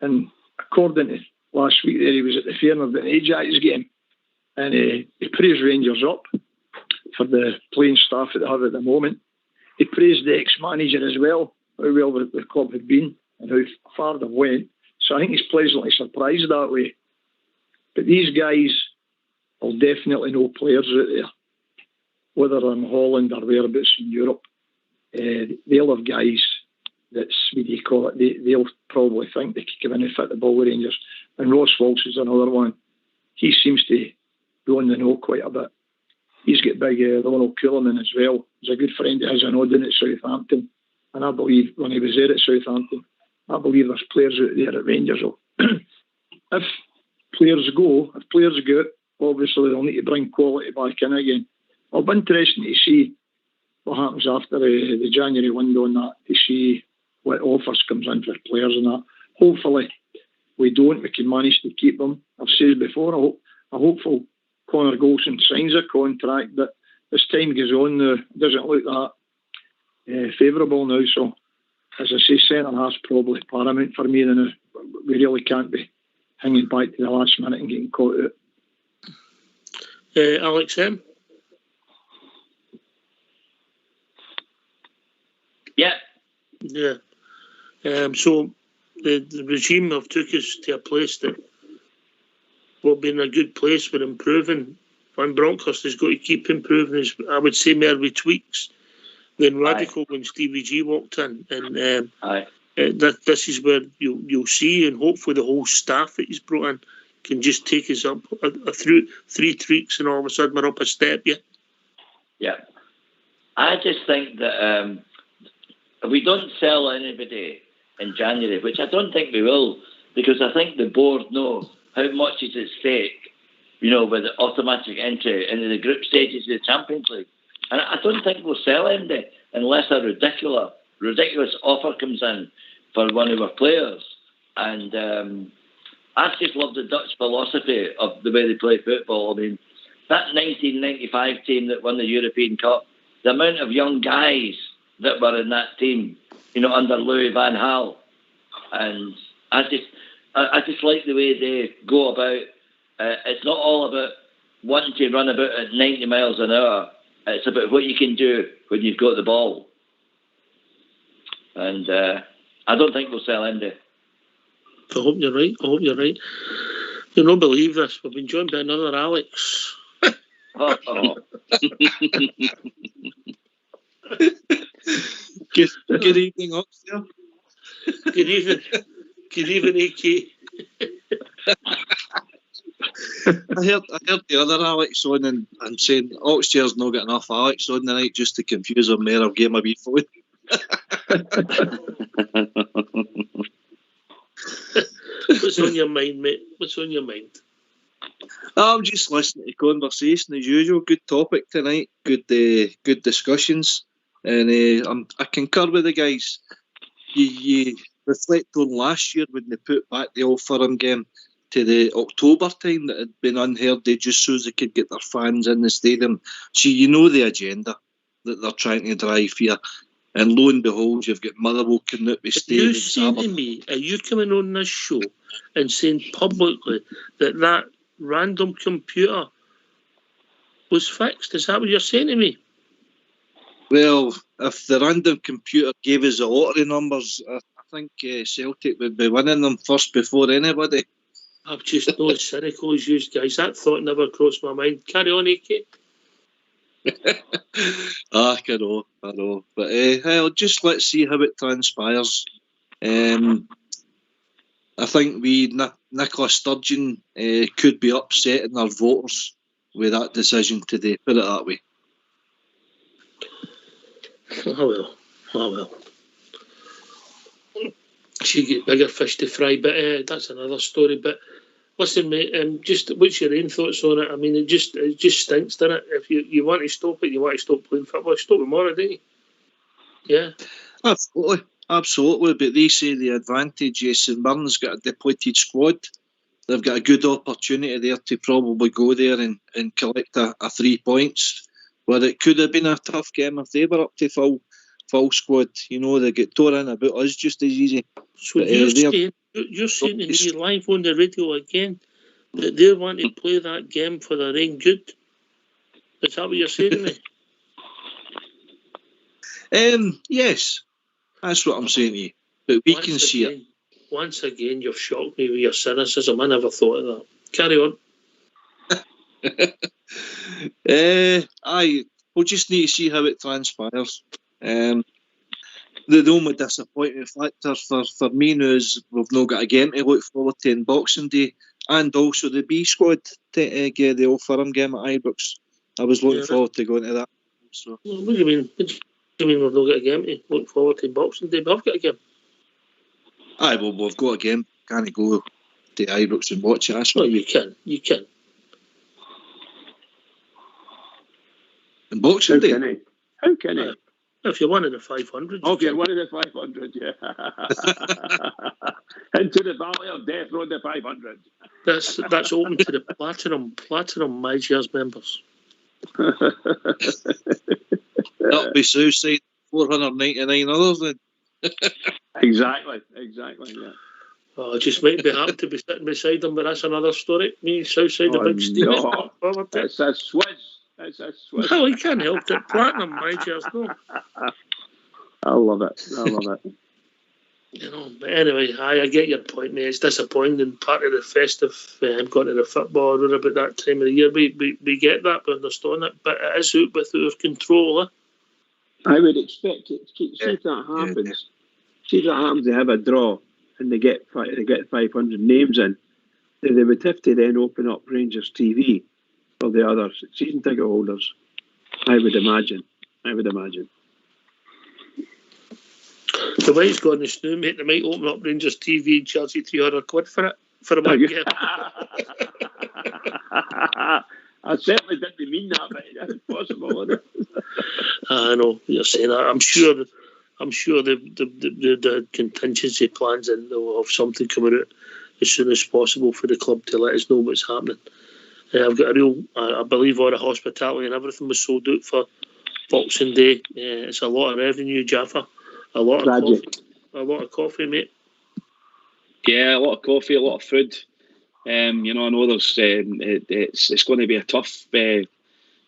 and according to last week there, he was at the Feyenoord and Ajax game, and he praised Rangers up for the playing staff that they have at the moment. He praised the ex-manager as well, how well the club had been and how far they went. So I think he's pleasantly surprised that way. But these guys will definitely know players out there, whether they're in Holland or whereabouts in Europe. They'll have guys that's, what do you call it, they'll probably think they could come in and fit the ball with Rangers. And Ross Walsh is another one. He seems to be on the know quite a bit. He's got big Ronald Coolman as well. He's a good friend of his, I know, down at Southampton. And I believe when he was there at Southampton, I believe there's players out there at Rangers. If players go, obviously they'll need to bring quality back in again. It'll be interesting to see what happens after the January window and that, to see what offers comes in for players and that. Hopefully we can manage to keep them. I've said before, I'm hopeful Connor Golson signs a contract, but as time goes on now, it doesn't look that favourable now. So, as I say, centre-half's probably paramount for me now. We really can't be hanging back to the last minute and getting caught out. Alex M? Yeah. So the regime have took us to a place that will be in a good place for improving. Van Bronckhorst has got to keep improving. I would say more with tweaks than radical when Stevie G walked in. And this is where you'll see, and hopefully the whole staff that he's brought in can just take us up through 3 tweaks, and all of a sudden we're up a step. Yeah. I just think that if we don't sell anybody in January, which I don't think we will, because I think the board know how much is at stake, with the automatic entry into the group stages of the Champions League. And I don't think we'll sell anybody unless a ridiculous offer comes in for one of our players. And I just love the Dutch philosophy of the way they play football. I mean, that 1995 team that won the European Cup, the amount of young guys that were in that team, under Louis van Gaal. And I just like the way they go about. It's not all about wanting to run about at 90 miles an hour. It's about what you can do when you've got the ball. And I don't think we'll sell Andy. I hope you're right. You'll not believe this. We've been joined by another Alex. Good evening, upstairs. Good evening, AK. I heard the other Alex on and saying Oxchair's not got enough Alex on tonight just to confuse him more. I'll give him a wee phone. What's on your mind, mate? What's on your mind? I'm just listening to conversation as usual. Good topic tonight. Good discussions, and I concur with the guys. You reflect on last year when they put back the Old Firm game to the October time that had been unheard of just so they could get their fans in the stadium. So the agenda that they're trying to drive here. And lo and behold, you've got Motherwell coming out with stadium. You saying to me, are you coming on this show and saying publicly that random computer was fixed? Is that what you're saying to me? Well, if the random computer gave us the lottery numbers, I think Celtic would be winning them first before anybody. I'm just not as cynical as you guys. That thought never crossed my mind. Carry on, AK. I know. But just let's see how it transpires. I think Nicola Sturgeon could be upsetting our voters with that decision today. Put it that way. Oh well. She get bigger fish to fry, but that's another story. But listen, mate, just what's your own thoughts on it? I mean, it just stinks, doesn't it? If you want to stop it, you want to stop playing football, stop them already. Yeah. Absolutely. But they say the advantage is St Mirren's got a depleted squad. They've got a good opportunity there to probably go there and collect a 3 points. Where it could have been a tough game if they were up to full squad. They get torn in about us just as easy. So you're saying to me live on the radio again that they want to play that game for their own good? Is that what you're saying to me? Yes, that's what I'm saying to you. But we can see it. Once again, you've shocked me with your cynicism. I never thought of that. Carry on. We'll just need to see how it transpires. The only disappointing factor for me now is we've not got a game to look forward to in Boxing Day, and also the B squad to get the Old Firm game at Ibrox. I was looking forward to going to that. So. What do you mean? What do you mean we've not got a game to look forward to in Boxing Day? We've got a game. Aye, well, we've got a game. Can't go to Ibrox and watch it. That's well, you can. In Boxing Day? How can he? If you're one of the 500. Oh, if you're one of the 500, yeah. Into the Valley of Death Road, the 500. That's open to the platinum Managerial members. That'll be suicide. 499 others then. Exactly, yeah. Oh, I just might be happy to be sitting beside them, but that's another story. Me, Southside, the big Steve. No. It's a Swiss. No, he can't help it. Platinum Managers, no. I love it. You know, but anyway, I get your point, mate. It's disappointing. Part of the festive, going to the football around about that time of the year. We get that, we understand it, but it is out of control. I would expect it. See if that happens. See if that happens. They have a draw and they get 500 names in. They would have to then open up Rangers TV for the other season ticket holders. I would imagine. The way it's gone this new, mate, they might open up Rangers TV and charge you £300 for it for a one game. I certainly didn't mean that, but that's possible, isn't it? I know you're saying that. I'm sure the contingency plans and they'll have something coming out as soon as possible for the club to let us know what's happening. I've got I believe all the hospitality and everything was sold out for Boxing Day. It's a lot of revenue, Jaffa. A lot of coffee, mate. Yeah, a lot of coffee, a lot of food. I know there's it's going to be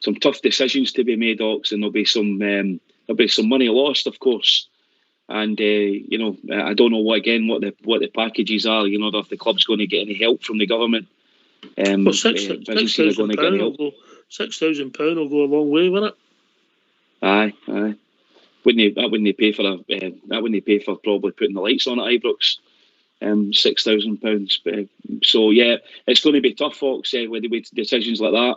some tough decisions to be made, Ox, and there'll be some money lost, of course. And I don't know what the packages are. If the club's going to get any help from the government. Well, £6,000 will go a long way, won't it? Aye. That wouldn't pay for probably putting the lights on at Ibrox. £6,000. So yeah, it's going to be tough, folks, with decisions like that.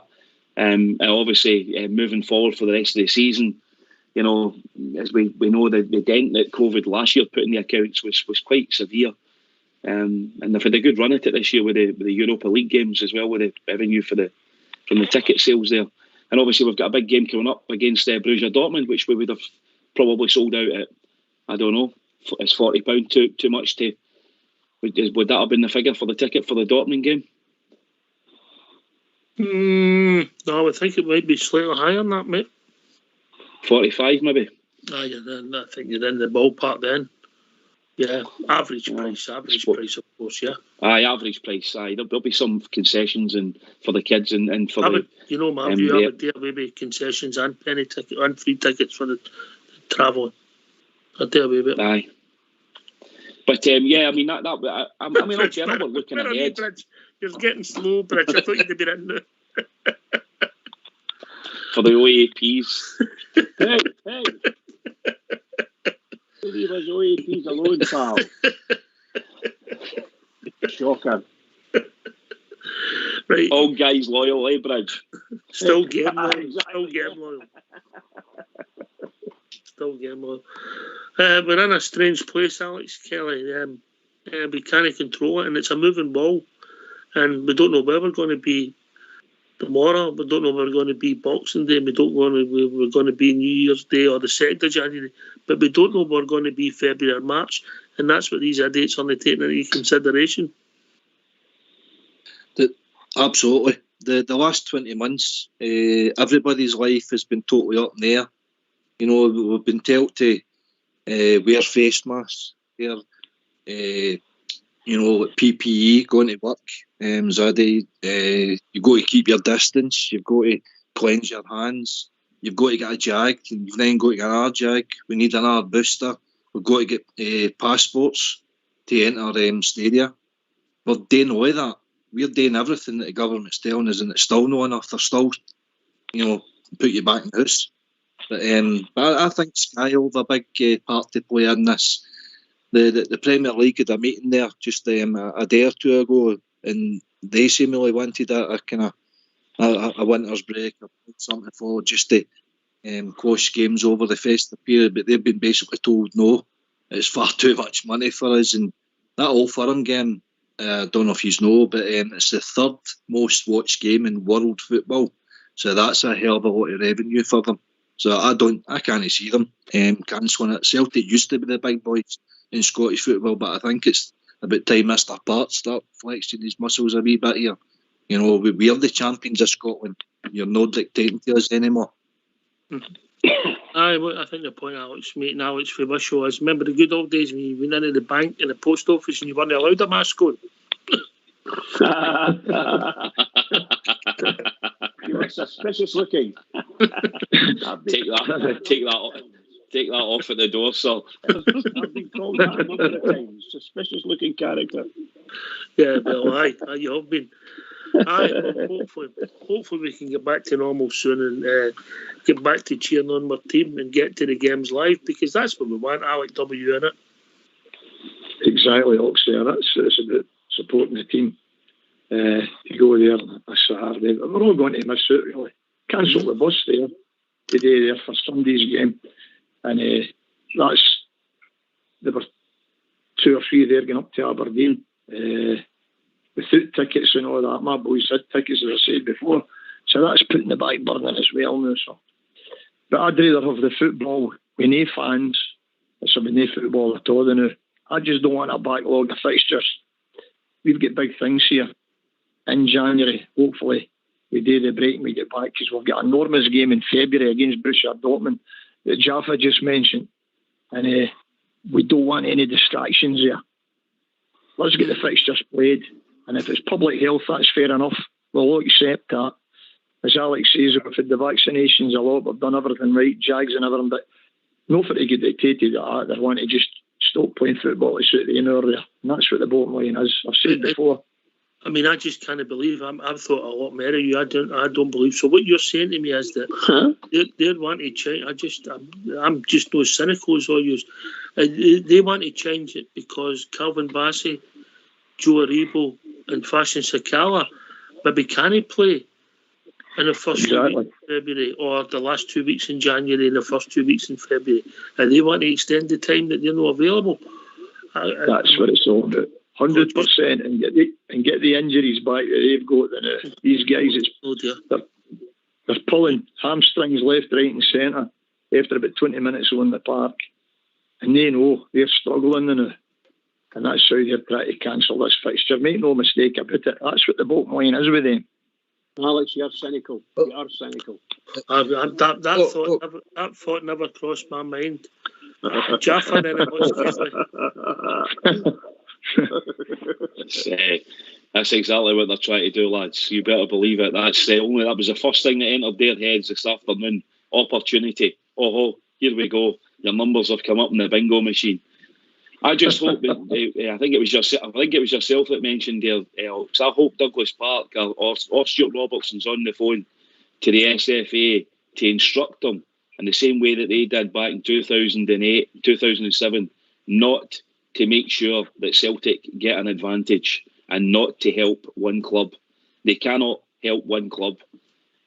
And obviously, moving forward for the rest of the season, as we know, the dent that COVID last year put in the accounts was quite severe. And they've had a good run at it this year with the Europa League games as well, with the revenue from the ticket sales there. And obviously we've got a big game coming up against Borussia Dortmund, which we would have probably sold out at, I don't know, is £40 too much to... Would that have been the figure for the ticket for the Dortmund game? No, I think it might be slightly higher than that, mate. 45 maybe? I think you're in the ballpark then. Yeah, average price, of course, yeah. Aye, average price, aye. There'll be some concessions and for the kids and for man, you have a deal maybe concessions and penny ticket and free tickets for the travelling. A deal maybe. Aye. But yeah, I mean okay, we're looking ahead. You're getting slow, Bridge. I thought you'd be in there. For the OAPs. Hey. Leave us OAPs alone, pal. Shocker. Right. All guys loyal, Bridge? Still game loyal. We're in a strange place, Alex Kelly. We can't control it, and it's a moving ball. And we don't know where we're going to be tomorrow. We don't know where we're going to be Boxing Day. We're going to be New Year's Day or the 2nd of January. But we don't know where we're going to be February or March. And that's what these idiots are taking into consideration. Absolutely. The last 20 months, everybody's life has been totally up in the air. We've been told to wear face masks, wear PPE, going to work. Zaddy, you've got to keep your distance, you've got to cleanse your hands, you've got to get a jag, you've then got to get another jag, we need another booster, we've got to get passports to enter stadia. We're doing all of that. We're doing everything that the government's telling us, and it's still not enough. They're still, put you back in the house. But I think Sky will have a big part to play in this. The Premier League had a meeting there just a day or two ago, and they seemingly wanted a kind of a winter's break or something to follow, just to quash games over the festive period. But they've been basically told no, it's far too much money for us, and that Old Firm game, I don't know if you know, but it's the third most watched game in world football, so that's a hell of a lot of revenue for them. So I can't see them cancelling it. Celtic used to be the big boys in Scottish football, but I think it's about time Mr. Part start flexing his muscles a wee bit here. You know, we are the champions of Scotland. You're not dictating to us anymore. I think the point Alex making, Alex, for this show is, remember the good old days when you went into the bank and the post office and you weren't allowed a mask on? You were suspicious looking. Take that off at the door, sir. I've been called that a number of times. Suspicious looking character. Yeah, well, aye, you have been. Aye, well, hopefully we can get back to normal soon and get back to cheering on our team and get to the games live, because that's what we want, Alec W, in it. Exactly, Oxley. It's about supporting the team. To go there this Saturday. We're all going to miss it, really. Cancel the bus there today there for Sunday's game. And there were 2 or 3 there going up to Aberdeen. Without tickets and all that. My boys had tickets, as I said before. So that's putting the back burner as well now. So. But I'd rather have the football with no fans. So with no football at all now. I just don't want a backlog of fixtures. We've got big things here in January. Hopefully we do the break and we get back, because we've got an enormous game in February against Borussia Dortmund that Jaffa just mentioned. And we don't want any distractions there. Let's get the fixtures played. And if it's public health, that's fair enough. We'll all accept that. As Alex says, we've had the vaccinations a lot, we've done everything right, Jags and everything, but no for to get dictated that they want to just stop playing football to suit the hour there. And that's what the bottom line is. I've said before. I mean, I just can't believe. I've thought a lot more of you. I don't believe. So what you're saying to me is that they want to change. I'm just no cynical as all you. They want to change it because Calvin Bassey, Joe Aribo, and Fashion Sakala maybe can't play in the first 2 weeks in February, or the last 2 weeks in January and the first 2 weeks in February, and they want to extend the time that they're not available. That's what it's all about. 100%, and get the injuries back that they've got. And these guys, they're pulling hamstrings left, right, and centre after about 20 minutes on the park, and they know they're struggling now. And that's how they're trying to cancel this fixture. Make no mistake about it. That's what the bottom line is with them. Alex, you're cynical. You are cynical. That thought never crossed my mind. Jaffa, then it was That's exactly what they're trying to do, lads. You better believe it. That was the first thing that entered their heads this afternoon. Opportunity. Oh, here we go. Your numbers have come up in the bingo machine. I just hope that I think it was yourself that mentioned there, Alex. I hope Douglas Park or Stuart Robertson's on the phone to the SFA to instruct them in the same way that they did back in 2008, 2007, not to make sure that Celtic get an advantage and not to help one club. They cannot help one club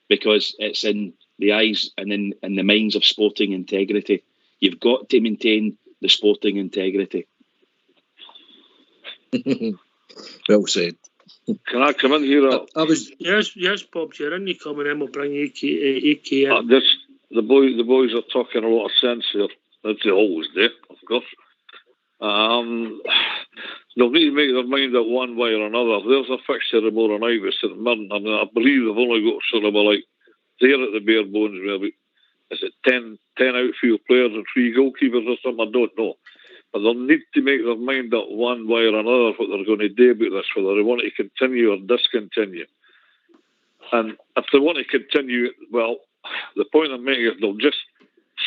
because it's in the eyes and in the minds of sporting integrity. You've got to maintain the sporting integrity. Well said. Can I come in here? Yes, Bob, you're in. You come in, we'll bring AK in. The boys are talking a lot of sense here. As they always do, of course. They'll need to make their mind up one way or another. There's a fixture tomorrow night with St Mirren. I mean, I believe they've only got sort of they're at the bare bones, maybe. Is it 10 outfield players and 3 goalkeepers or something? I don't know. But they'll need to make their mind up one way or another what they're going to do about this, whether they want to continue or discontinue. And if they want to continue, well, the point I'm making is they'll just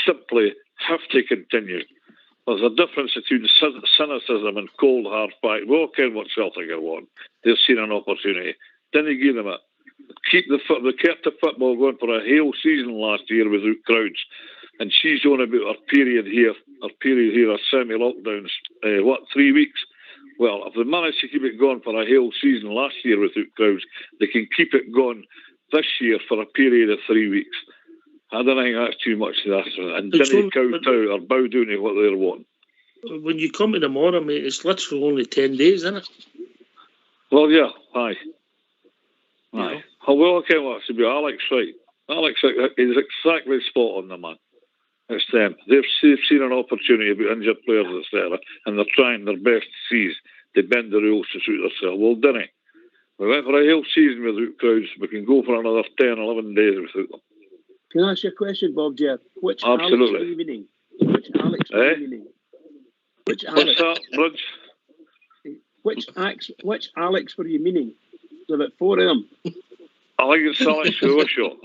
simply have to continue. There's a difference between cynicism and cold hard fact. We all care what Celtic are want. They've seen an opportunity. Then you give them it. They kept the football going for a whole season last year without crowds. and she's on about her period here, our semi-lockdowns, 3 weeks? Well, if they managed to keep it going for a whole season last year without crowds, they can keep it going this year for a period of 3 weeks. I don't think that's too much to ask for. And didn't kowtow or bow down to what they're wanting. When you come to tomorrow, mate, it's literally only 10 days, isn't it? Well, yeah, aye. Aye. Oh, well, okay, what's to be Alex, right? Alex is exactly spot on, the man. It's them. They've seen an opportunity about injured players, etc., and they're trying their best to seize to bend the rules to suit themselves. Well, didn't it? We went for a whole season without crowds. We can go for another 10, 11 days without them. Can I ask you a question, Bob? Yeah. Which Absolutely. Alex were you meaning? Which Alex were you meaning? Which Alex? What's that, Bridge? Which Alex were you meaning? There's about 4 of them. I think it's Alex Wishaw.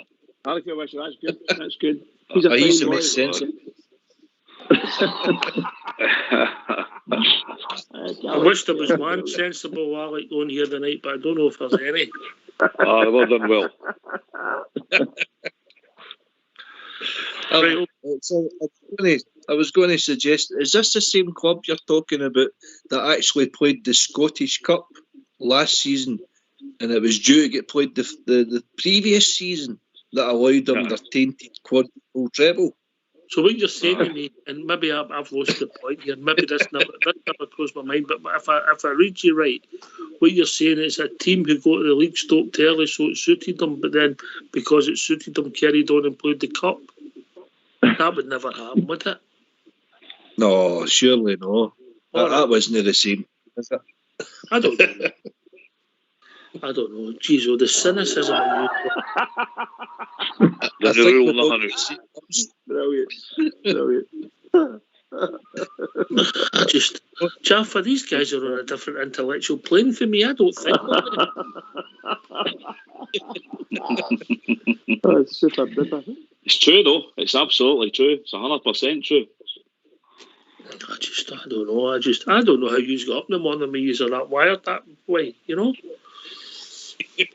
Alex Wishaw, that's good. That's good. I used to make sense. I wish there was one sensible Alec on here tonight, but I don't know if there's any. Well done, Will. I was going to suggest, is this the same club you're talking about that actually played the Scottish Cup last season, and it was due to get played the previous season that allowed them their tainted quadruple treble? So what you're saying to me, and maybe I've lost the point here, maybe this never crossed my mind, but if I read you right, what you're saying is a team who got the league stopped early, so it suited them, but then because it suited them, carried on and played the cup. That would never happen, would it? No, surely no. That wasn't the same, is it? I don't know. I don't know. Jeez, the cynicism of you. The rule nothing. Brilliant. I just, Jaffa, these guys are on a different intellectual plane for me. I don't think. It's super bitter. It's true, though. It's absolutely true. It's 100% true. I don't know. I don't know how you got up in the morning when you are that wired that way, you know?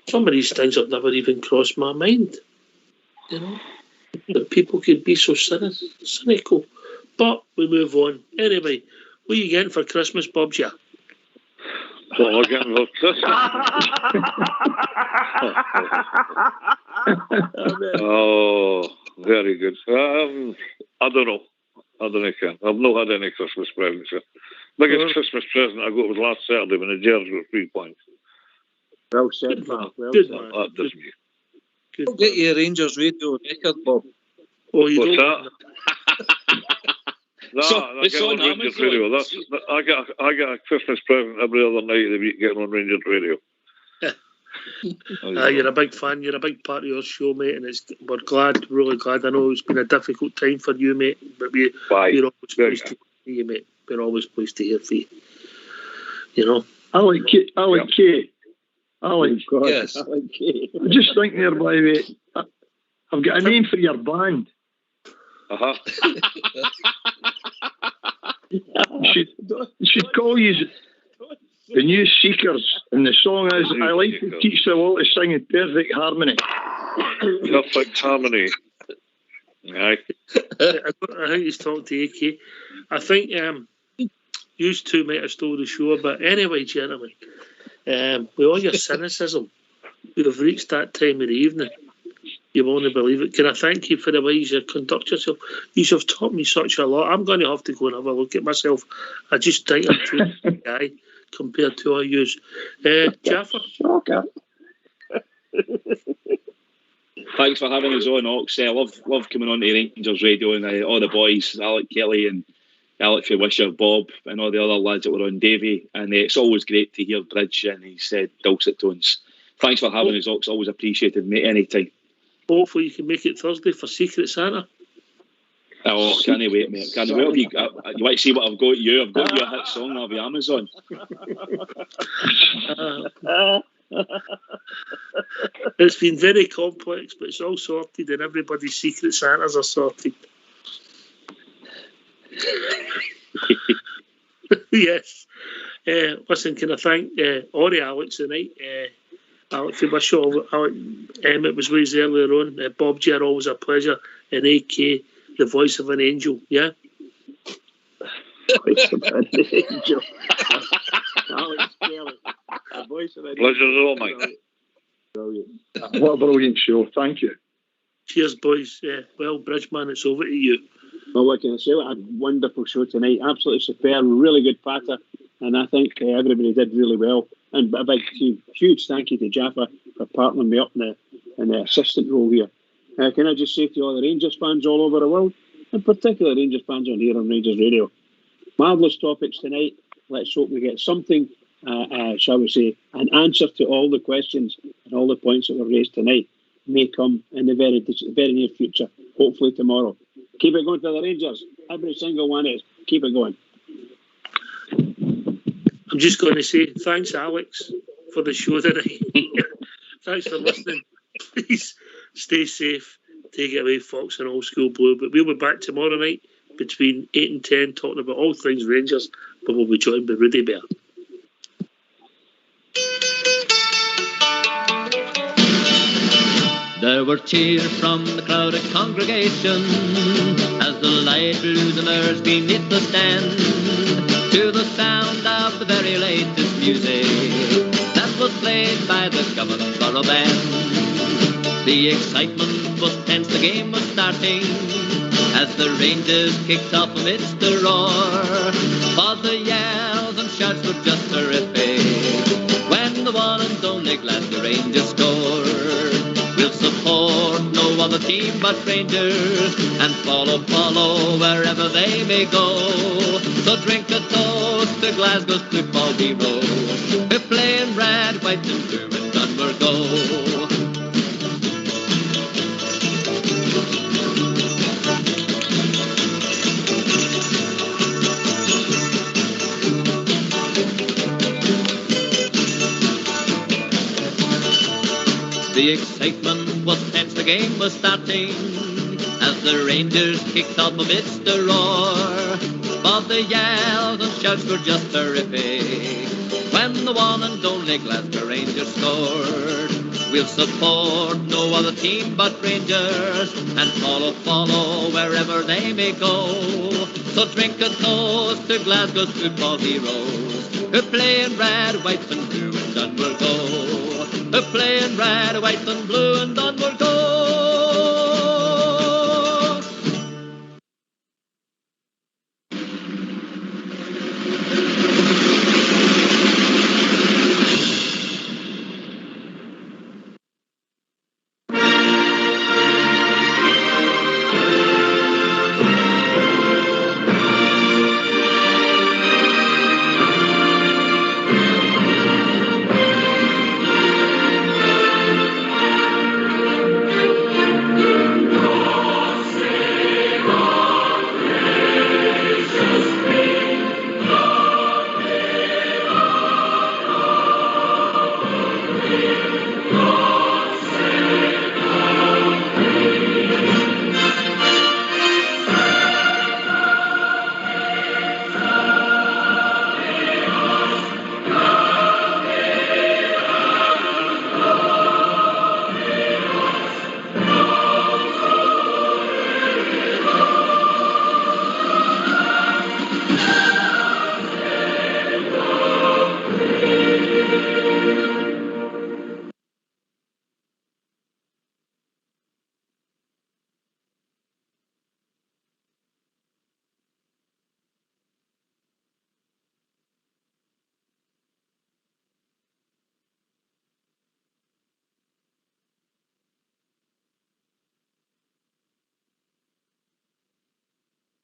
Some of these things have never even crossed my mind, you know? That people could be so cynical. But we move on. Anyway, what are you getting for Christmas, Bob? Yeah. What am I getting for Christmas? Oh, very good. I don't know. Ken. I've not had any Christmas presents yet. Biggest Christmas present I got was last Saturday when the Gers got 3 points. Well said, Mark. Good man. That does me. I'll get you a Rangers Radio record, Bob. Oh, you What's don't? that? No, I get on Rangers Radio. I get a Christmas present every other night of the week getting on Rangers Radio. You're a big fan. You're a big part of your show, mate, and we're really glad. I know it's been a difficult time for you, mate, but we're always pleased to hear you, mate. We're always pleased to hear from you. You know. Alec K. Alec. Yes. I'm just thinking there, by the way, I've got a name for your band. You should call you the New Seekers, and the song is I like to teach them all to sing in perfect harmony. Perfect harmony. Aye. I think he's talking to AK. I think you two might have stole the show, but anyway, gentlemen, with all your cynicism, we've reached that time of the evening. You won't believe it. Can I thank you for the way you conduct yourself? You have taught me such a lot. I'm going to have to go and have a look at myself. I just think I'm too guy compared to all yous. Jaffa? Thanks for having us on, Ox. I love coming on to Rangers Radio and all the boys, Alec Kelly and Alec Fisher, Bob and all the other lads that were on, Davey. And it's always great to hear Bridge and his dulcet tones. Thanks for having us, Ox. Always appreciated, mate, anytime. Hopefully you can make it Thursday for Secret Santa. Oh, can't wait, mate. Can't wait. You want to see what I've got you? I've got you a hit song off Amazon. It's been very complex, but it's all sorted and everybody's Secret Santas are sorted. Yes. Listen, can I thank Ori Alex tonight? Alec Fisher, Emmett was raised earlier on. Bob J, always a pleasure. And AK, the voice of an angel, yeah? Voice of an angel. Alex Kelly. The voice of an angel. Pleasure all, mate. Brilliant. What a brilliant show. Thank you. Cheers, boys. Yeah. Well, Bridgeman, it's over to you. Well, what can I say? We had a wonderful show tonight. Absolutely superb. Really good patter. And I think everybody did really well. And a big, huge thank you to Jaffa for partnering me up in the assistant role here. Can I just say to all the Rangers fans all over the world, in particular Rangers fans on here on Rangers Radio, marvellous topics tonight. Let's hope we get something, shall we say, an answer to all the questions and all the points that were raised tonight may come in the very near future, hopefully tomorrow. Keep it going for the Rangers. Every single one is. Keep it going. I'm just going to say thanks, Alex, for the show tonight. Thanks for listening. Please stay safe. Take it away, Fox and Old School Blue. But we'll be back tomorrow night between 8 and 10 talking about all things Rangers, but we'll be joined by Rudy Bear. There were cheers from the crowded congregation as the light blew the mirrors beneath the stand to the sound of the very latest music that was played by the Government Borough Band. The excitement was tense, the game was starting as the Rangers kicked off amidst the roar. For the yells and shouts were just terrific when the one and only Glasgow Rangers scored. We'll support no other team but Rangers and follow wherever they may go. So drink a toast to Glasgow's football heroes. We're playing red, white and blue and Dunbar go. The excitement was tense, the game was starting as the Rangers kicked off amidst the roar. But the yells and shouts were just terrific when the one and only Glasgow Rangers scored. We'll support no other team but Rangers and follow wherever they may go. So drink a toast to Glasgow's football heroes who play in red, white and blue and Dunbar go. They're playing red, white and blue and Dunbar go.